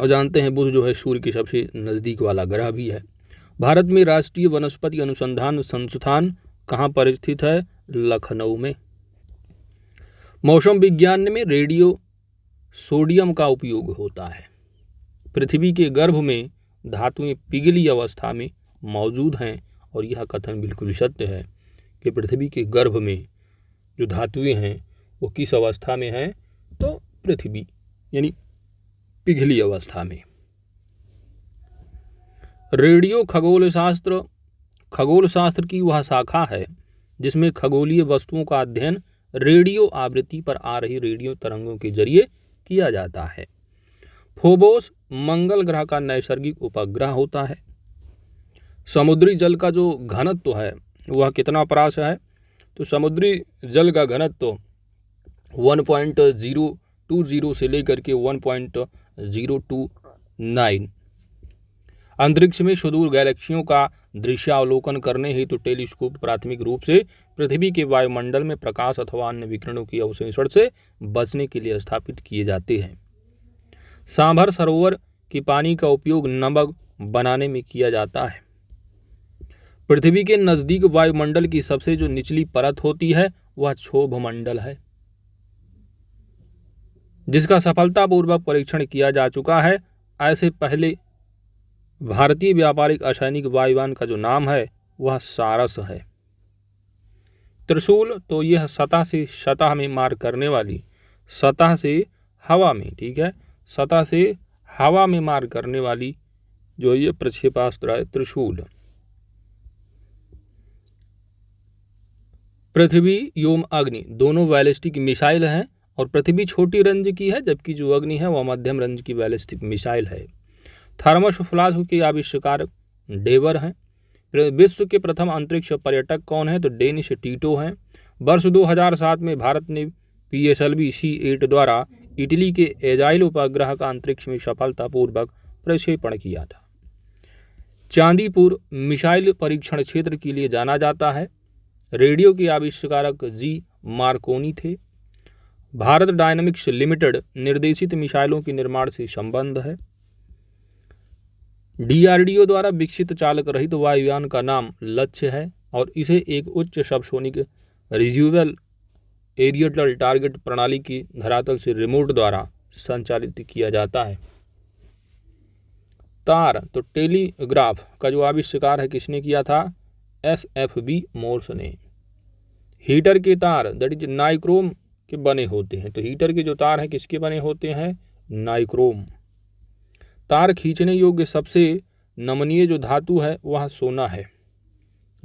और जानते हैं बुध जो है सूर्य के सबसे नज़दीक वाला ग्रह भी है। भारत में राष्ट्रीय वनस्पति अनुसंधान संस्थान कहाँ पर स्थित है? लखनऊ में। मौसम विज्ञान में रेडियो सोडियम का उपयोग होता है। पृथ्वी के गर्भ में धातुएं पिघली अवस्था में मौजूद हैं और यह कथन बिल्कुल सत्य है कि पृथ्वी के गर्भ में जो धातुएं हैं वो किस अवस्था में हैं? तो पृथ्वी यानी पिघली अवस्था में। रेडियो खगोल शास्त्र की वह शाखा है जिसमें खगोलीय वस्तुओं का अध्ययन रेडियो आवृत्ति पर आ रही रेडियो तरंगों के जरिए किया जाता है। फोबोस मंगल ग्रह का नैसर्गिक उपग्रह होता है। समुद्री जल का जो घनत्व है वह कितना परास है? तो समुद्री जल का घनत्व 1.020 से लेकर के 1.029। अंतरिक्ष में सुदूर गैलेक्सियों का दृश्यावलोकन करने हेतु टेलीस्कोप प्राथमिक रूप से पृथ्वी के वायुमंडल में प्रकाश अथवा अन्य विकिरणों की अवशोषण से बचने के लिए स्थापित किए जाते हैं। सांभर सरोवर की पानी का उपयोग नमक बनाने में किया जाता है। पृथ्वी के नजदीक वायुमंडल की सबसे जो निचली परत होती है वह क्षोभ मंडल है, जिसका सफलतापूर्वक परीक्षण किया जा चुका है। ऐसे पहले भारतीय व्यापारिक असैनिक वायुयान का जो नाम है वह सारस है। त्रिशूल तो यह सतह से सतह में मार करने वाली, सतह से हवा में, ठीक है, सतह से हवा में मार करने वाली जो ये प्रक्षेपास्त्र है त्रिशूल। पृथ्वी एवं अग्नि दोनों बैलिस्टिक मिसाइल हैं और पृथ्वी छोटी रेंज की है जबकि जो अग्नि है वह मध्यम रेंज की बैलिस्टिक मिसाइल है। थर्मस फ्लास्क के आविष्कारक डेवर हैं। विश्व के प्रथम अंतरिक्ष पर्यटक कौन है? तो डेनिस टीटो हैं। वर्ष 2007 में भारत ने PSLV C8 द्वारा इटली के एजाइल उपग्रह का अंतरिक्ष में सफलतापूर्वक प्रक्षेपण किया था। चांदीपुर मिसाइल परीक्षण क्षेत्र के लिए जाना जाता है। रेडियो के आविष्कारक G मार्कोनी थे। भारत डायनामिक्स लिमिटेड निर्देशित मिसाइलों के निर्माण से संबंध है। DRDO द्वारा विकसित चालक रहित वायुयान का नाम लक्ष्य है और इसे एक उच्च सबसोनिक रिज्यूअल एरियल टारगेट प्रणाली की धरातल से रिमोट द्वारा संचालित किया जाता है। तार तो टेलीग्राफ का जो आविष्कार है किसने किया था? FFB मोर्स ने। हीटर के तार दैट इज नाइक्रोम के बने होते हैं। तो हीटर के जो तार हैं किसके बने होते हैं? नाइक्रोम। तार खींचने योग्य सबसे नमनीय जो धातु है वह सोना है।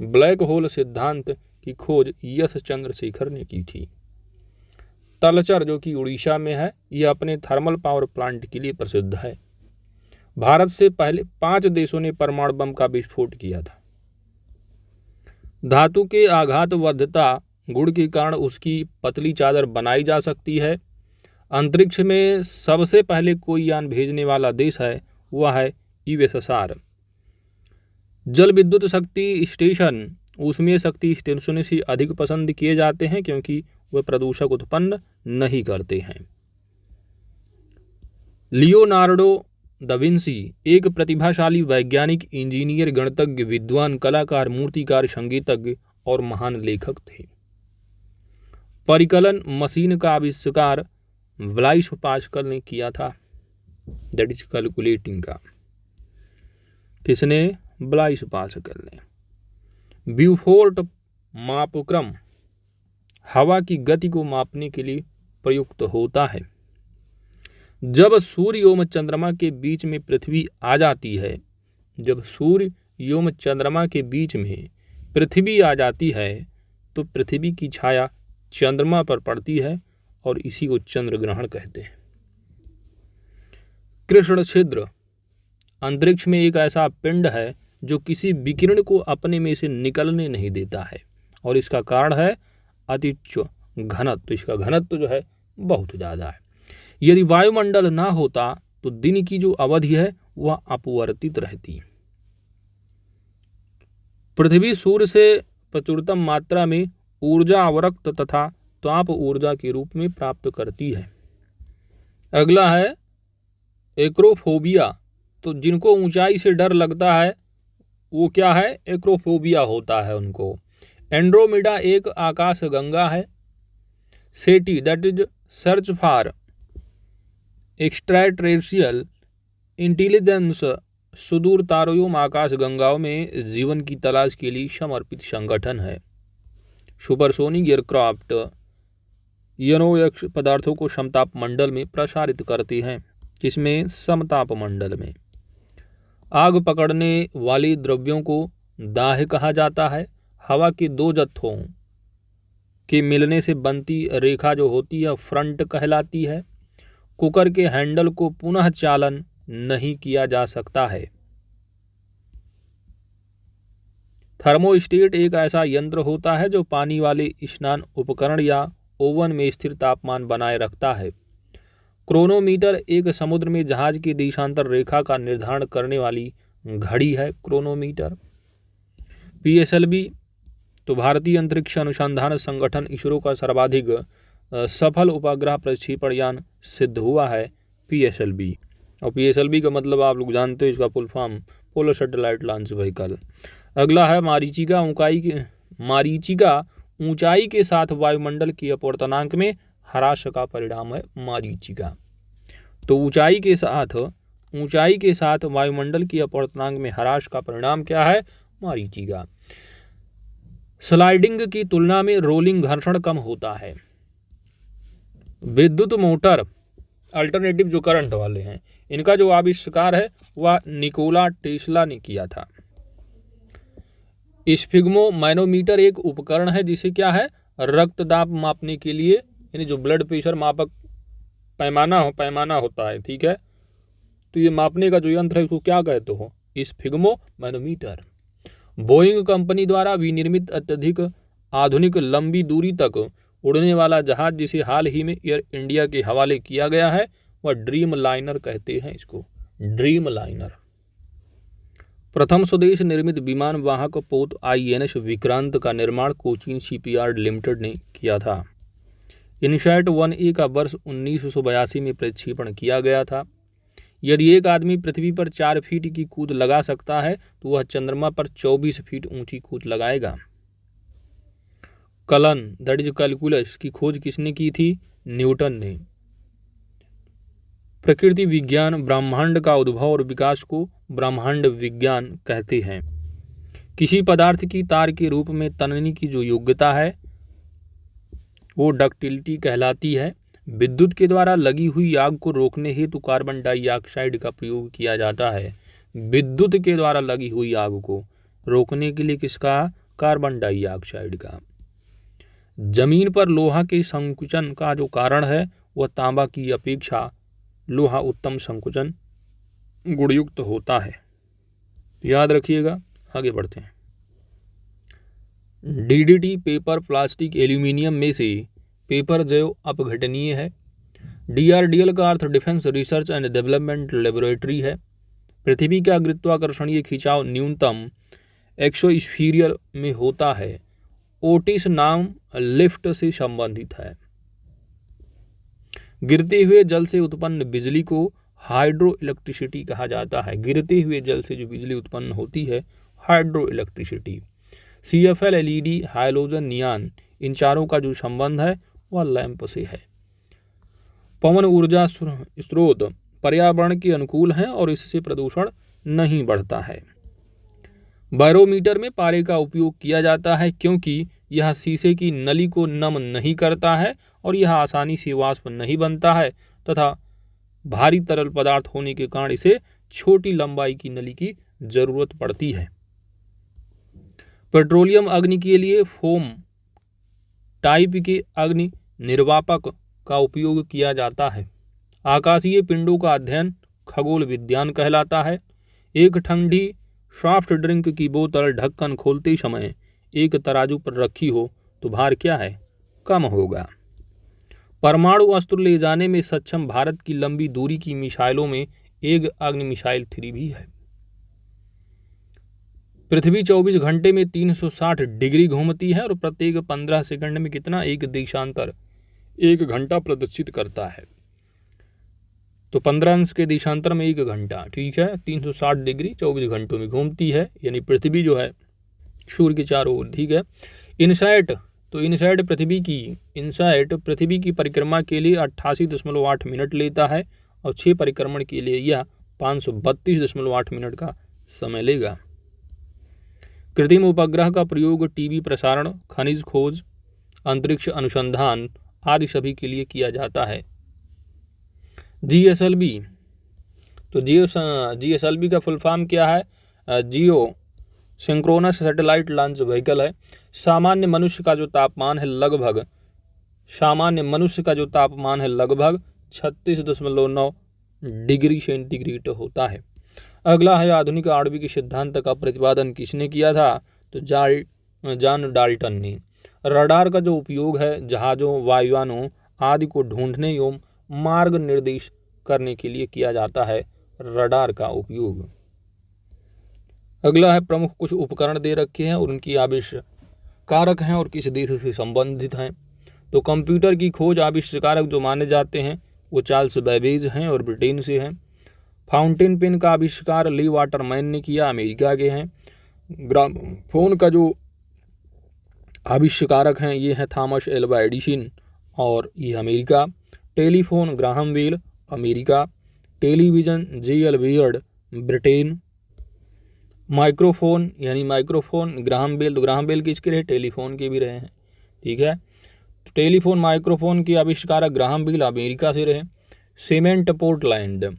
ब्लैक होल सिद्धांत की खोज यश चंद्रशेखर ने की थी। तलचर जो कि उड़ीसा में है, यह अपने थर्मल पावर प्लांट के लिए प्रसिद्ध है। भारत से पहले 5 देशों ने परमाणु बम का विस्फोट किया था। धातु के आघातवर्धता गुण के कारण उसकी पतली चादर बनाई जा सकती है। अंतरिक्ष में सबसे पहले कोई यान भेजने वाला देश है, वह है यूएसएसआर। जल विद्युत शक्ति स्टेशन ऊष्मीय शक्ति स्टेशनों से अधिक पसंद किए जाते हैं क्योंकि वे प्रदूषक उत्पन्न नहीं करते हैं। लियोनार्डो दा विंसी एक प्रतिभाशाली वैज्ञानिक, इंजीनियर, गणितज्ञ, विद्वान, कलाकार, मूर्तिकार, संगीतज्ञ और महान लेखक थे। परिकलन मशीन का आविष्कार ब्लाइस पास्कल ने किया था, दैट इज कैलकुलेटिंग का। किसने? ब्लाइस पास्कल ने। ब्यूफोर्ट मापक्रम हवा की गति को मापने के लिए प्रयुक्त होता है। जब सूर्य एवं चंद्रमा के बीच में पृथ्वी आ जाती है, जब सूर्य एवं चंद्रमा के बीच में पृथ्वी आ जाती है तो पृथ्वी की छाया चंद्रमा पर पड़ती है और इसी को चंद्र ग्रहण कहते हैं। कृष्ण छिद्र अंतरिक्ष में एक ऐसा पिंड है जो किसी विकिरण को अपने में से निकलने नहीं देता है और इसका कारण है अतिउच्च घनत्व। इसका घनत्व जो है बहुत ज़्यादा है। यदि वायुमंडल ना होता तो दिन की जो अवधि है वह अपवर्तित रहती। पृथ्वी सूर्य से प्रचुरतम मात्रा में ऊर्जा अवरक्त तथा ताप ऊर्जा के रूप में प्राप्त करती है। अगला है एक्रोफोबिया। तो जिनको ऊंचाई से डर लगता है वो क्या है? एक्रोफोबिया होता है उनको। एंड्रोमेडा एक आकाश गंगा है। SETI that is search for extraterrestrial intelligence सुदूर तारों एवं आकाश गंगाओं में जीवन की तलाश के लिए समर्पित संगठन है। सुपरसोनिक एयरक्राफ्ट यनोयक्ष पदार्थों को समताप मंडल में प्रसारित करते हैं। किसमें? समताप मंडल में। आग पकड़ने वाले द्रव्यों को दाह कहा जाता है। हवा के 2 जत्थों के मिलने से बनती रेखा जो होती है फ्रंट कहलाती है। कुकर के हैंडल को पुनः चालन नहीं किया जा सकता है। थर्मोस्टेट एक ऐसा यंत्र होता है जो पानी वाले स्नान उपकरण या ओवन में स्थिर तापमान बनाए रखता है। क्रोनोमीटर एक समुद्र में जहाज की देशांतर रेखा का निर्धारण करने वाली घड़ी है क्रोनोमीटर। पीएसएलवी तो भारतीय अंतरिक्ष अनुसंधान संगठन इसरो का सर्वाधिक सफल उपग्रह प्रक्षेपण यान सिद्ध हुआ है पीएसएलवी। और पीएसएलवी का मतलब आप लोग जानते हो, इसका full form polar satellite launch vehicle. अगला है मारीचिका। मारीचिका ऊंचाई के साथ वायुमंडल के अपवर्तनांक में ह्रास का परिणाम है मारीचिका। तो ऊंचाई के साथ वायुमंडल के अपवर्तनांक में ह्रास का परिणाम क्या है? मारीचिका। स्लाइडिंग की तुलना में रोलिंग घर्षण कम होता है। विद्युत मोटर अल्टरनेटिव जो करंट वाले हैं, इनका जो आविष्कार है वह निकोला टेस्ला ने किया था। स्फिग्मो मैनोमीटर एक उपकरण है जिसे क्या है? रक्तदाब मापने के लिए, यानी जो ब्लड प्रेशर मापक पैमाना होता है, ठीक है, तो ये मापने का जो यंत्र है उसको क्या कहते हो? Sphygmo manometer. बोइंग कंपनी द्वारा विनिर्मित अत्यधिक आधुनिक लंबी दूरी तक उड़ने वाला जहाज जिसे हाल ही में एयर इंडिया के हवाले किया गया है वह ड्रीम लाइनर कहते हैं इसको, ड्रीम लाइनर। प्रथम स्वदेश निर्मित विमान वाहक पोत INS विक्रांत का निर्माण कोचीन शिपयार्ड लिमिटेड ने किया था। इनसैट 1A का वर्ष 1982 में प्रक्षेपण किया गया था। यदि एक आदमी पृथ्वी पर 4 फीट की कूद लगा सकता है तो वह चंद्रमा पर 24 फीट ऊंची कूद लगाएगा। कलन दैट इज कैलकुलस की खोज किसने की थी? न्यूटन ने। प्रकृति विज्ञान ब्रह्मांड का उद्भव और विकास को ब्रह्मांड विज्ञान कहते हैं। किसी पदार्थ की तार के रूप में तनने की जो योग्यता है वो डक्टिलिटी कहलाती है। विद्युत के द्वारा लगी हुई आग को रोकने हेतु कार्बन डाइऑक्साइड का प्रयोग किया जाता है। विद्युत के द्वारा लगी हुई आग को रोकने के लिए किसका? कार्बन डाइऑक्साइड का। जमीन पर लोहा के संकुचन का जो कारण है वह तांबा की अपेक्षा लोहा उत्तम संकुचन गुणयुक्त होता है। याद रखिएगा। आगे बढ़ते हैं। डीडीटी पेपर, प्लास्टिक, एल्यूमिनियम में से पेपर जैव अपघटनीय है। डीआरडीएल का अर्थ defence research and development laboratory है। पृथ्वी का गुरुत्वाकर्षणीय खिंचाव न्यूनतम एक्सोस्फीयर में होता है। ओटिस नाम लिफ्ट से संबंधित है। गिरते हुए जल से उत्पन्न बिजली को हाइड्रो इलेक्ट्रिसिटी कहा जाता है। गिरते हुए जल से जो बिजली उत्पन्न होती है hydro electricity. CFL, LED, halogen, neon, इन चारों का जो संबंध है वह लैंप से है। पवन ऊर्जा स्रोत पर्यावरण के अनुकूल हैं और इससे प्रदूषण नहीं बढ़ता है। बैरोमीटर में पारे का उपयोग किया जाता है क्योंकि यह शीशे की नली को नम नहीं करता है और यह आसानी से वाष्प नहीं बनता है तथा भारी तरल पदार्थ होने के कारण इसे छोटी लंबाई की नली की जरूरत पड़ती है। पेट्रोलियम अग्नि के लिए फोम टाइप के अग्नि निर्वापक का उपयोग किया जाता है। आकाशीय पिंडों का अध्ययन खगोल विज्ञान कहलाता है। एक ठंडी सॉफ्ट ड्रिंक की बोतल ढक्कन खोलते समय एक तराजू पर रखी हो तो भार क्या है? कम होगा। परमाणु अस्त्र ले जाने में सक्षम भारत की लंबी दूरी की मिसाइलों में एक अग्नि मिसाइल 3 भी है। पृथ्वी 24 घंटे में 360 डिग्री घूमती है और प्रत्येक 15 सेकंड में कितना? एक देशांतर 1 घंटा प्रदर्शित करता है। तो 15 अंश के देशांतर में 1 घंटा, ठीक है। 360 डिग्री 24 घंटों में घूमती है, यानी पृथ्वी जो है सूर्य के चारों ओर, ठीक है। इनसाइट पृथ्वी की परिक्रमा के लिए 88.8 मिनट लेता है और 6 परिक्रमण के लिए यह 532.8 मिनट का समय लेगा। कृत्रिम उपग्रह का प्रयोग टीवी प्रसारण, खनिज खोज, अंतरिक्ष अनुसंधान आदि सभी के लिए किया जाता है। GSLV, तो GSLV का फुल फॉर्म क्या है? जियो सिंक्रोनस सैटेलाइट लॉन्च व्हीकल है। सामान्य मनुष्य का जो तापमान है लगभग 36.9 डिग्री सेंटीग्रेड होता है। अगला है आधुनिक आणविक सिद्धांत का प्रतिपादन किसने किया था? तो जॉन डाल्टन ने। रडार का जो उपयोग है जहाजों, वायुयानों आदि को ढूंढने एवं मार्ग निर्देश करने के लिए किया जाता है रडार का उपयोग। अगला है प्रमुख कुछ उपकरण दे रखे हैं और उनकी आविष्कारक हैं और किस देश से संबंधित हैं। तो कंप्यूटर की खोज आविष्कारक जो माने जाते हैं वो चार्ल्स बेबेज हैं और ब्रिटेन से हैं। फाउंटेन पेन का आविष्कार ली वाटरमैन ने किया, अमेरिका के हैं। ग्रामोफोन का जो आविष्कारक हैं ये हैं थॉमस एल्वा एडिसन और ये America. Telephone Graham Bell, America. Television J.L. Baird, Britain. Microphone Graham Bell, तो ग्राहम बेल किसके रहे? टेलीफोन के भी रहे हैं, ठीक है। तो टेलीफोन माइक्रोफोन के आविष्कारक ग्राहम बेल अमेरिका से रहे। Cement Portland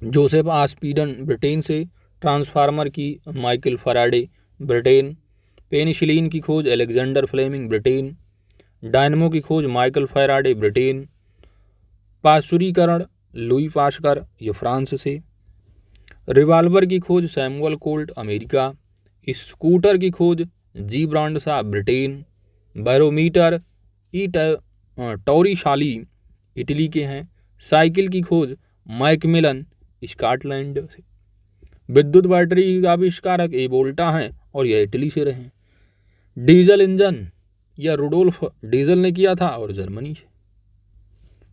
Joseph Aspdin, Britain से। ट्रांसफार्मर की माइकल फैराडे, ब्रिटेन। पेनिसिलिन की खोज अलेक्जेंडर फ्लेमिंग, ब्रिटेन। डायनमो की खोज माइकल फैराडे, ब्रिटेन। पाश्चुरीकरण लुई पाश्चर, ये फ्रांस से। रिवाल्वर की खोज सैमुअल कोल्ट, अमेरिका। स्कूटर की खोज G Bradshaw, Britain. Barometer Torricelli, Italy के हैं। साइकिल की खोज मैकमिलन, स्कॉटलैंड से। विद्युत बैटरी का आविष्कारक एबोल्टा हैं और यह इटली से रहे। डीजल इंजन यह रुडोल्फ डीजल ने किया था और जर्मनी से।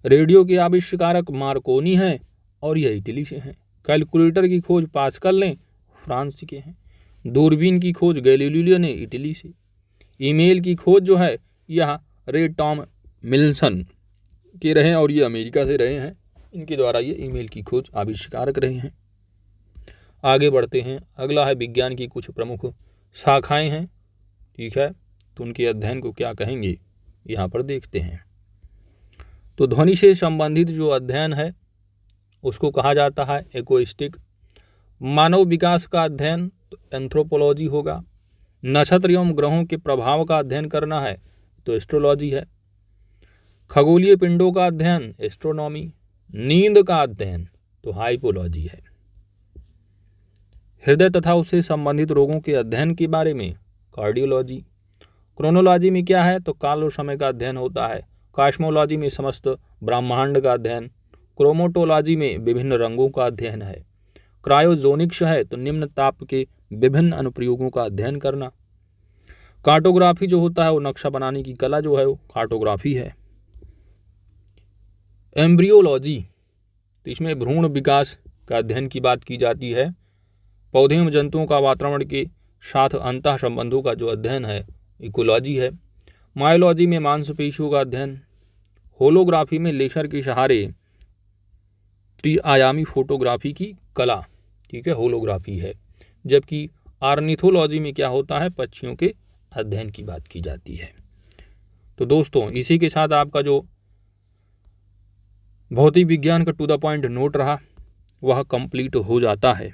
रेडियो के आविष्कारक मार्कोनी हैं और यह इटली से हैं। कैलकुलेटर की खोज पास्कल ने, फ्रांस के हैं। दूरबीन की खोज गैलीलियो ने, इटली से। ईमेल की खोज जो है यह रे टॉमलिंसन के रहे और ये अमेरिका से रहे हैं। इनके द्वारा ये ईमेल की खोज आविष्कारक रहे हैं। आगे बढ़ते हैं। अगला है विज्ञान की कुछ प्रमुख शाखाएं हैं, ठीक है, तो उनके अध्ययन को क्या कहेंगे? यहाँ पर देखते हैं। तो ध्वनि से संबंधित जो अध्ययन है उसको कहा जाता है एक्वेस्टिक। मानव विकास का अध्ययन तो एंथ्रोपोलॉजी होगा। नक्षत्र एवं ग्रहों के प्रभाव का अध्ययन करना है तो एस्ट्रोलॉजी है। खगोलीय पिंडों का अध्ययन एस्ट्रोनॉमी। नींद का अध्ययन तो हाइपोलॉजी है। हृदय तथा उससे संबंधित रोगों के अध्ययन के बारे में कार्डियोलॉजी। क्रोनोलॉजी में क्या है तो काल और समय का अध्ययन होता है। कॉस्मोलॉजी में समस्त ब्रह्मांड का अध्ययन। क्रोमोटोलॉजी में विभिन्न रंगों का अध्ययन है। क्रायोजोनिक्स है तो निम्न ताप के विभिन्न अनुप्रयोगों का अध्ययन करना। कार्टोग्राफी जो होता है वो नक्शा बनाने की कला जो है वो कार्टोग्राफी है। एम्ब्रियोलॉजी तो इसमें भ्रूण विकास का अध्ययन की बात की जाती है। पौधे एवं जंतुओं का वातावरण के साथ अंतः संबंधों का जो अध्ययन है इकोलॉजी है। मायोलॉजी में मांसपेशियों का अध्ययन। होलोग्राफी में लेजर के सहारे त्रिआयामी फोटोग्राफी की कला, ठीक है, होलोग्राफी है। जबकि ऑर्निथोलॉजी में क्या होता है, पक्षियों के अध्ययन की बात की जाती है। तो दोस्तों इसी के साथ आपका जो भौतिक विज्ञान का टू द पॉइंट नोट रहा वह कंप्लीट हो जाता है।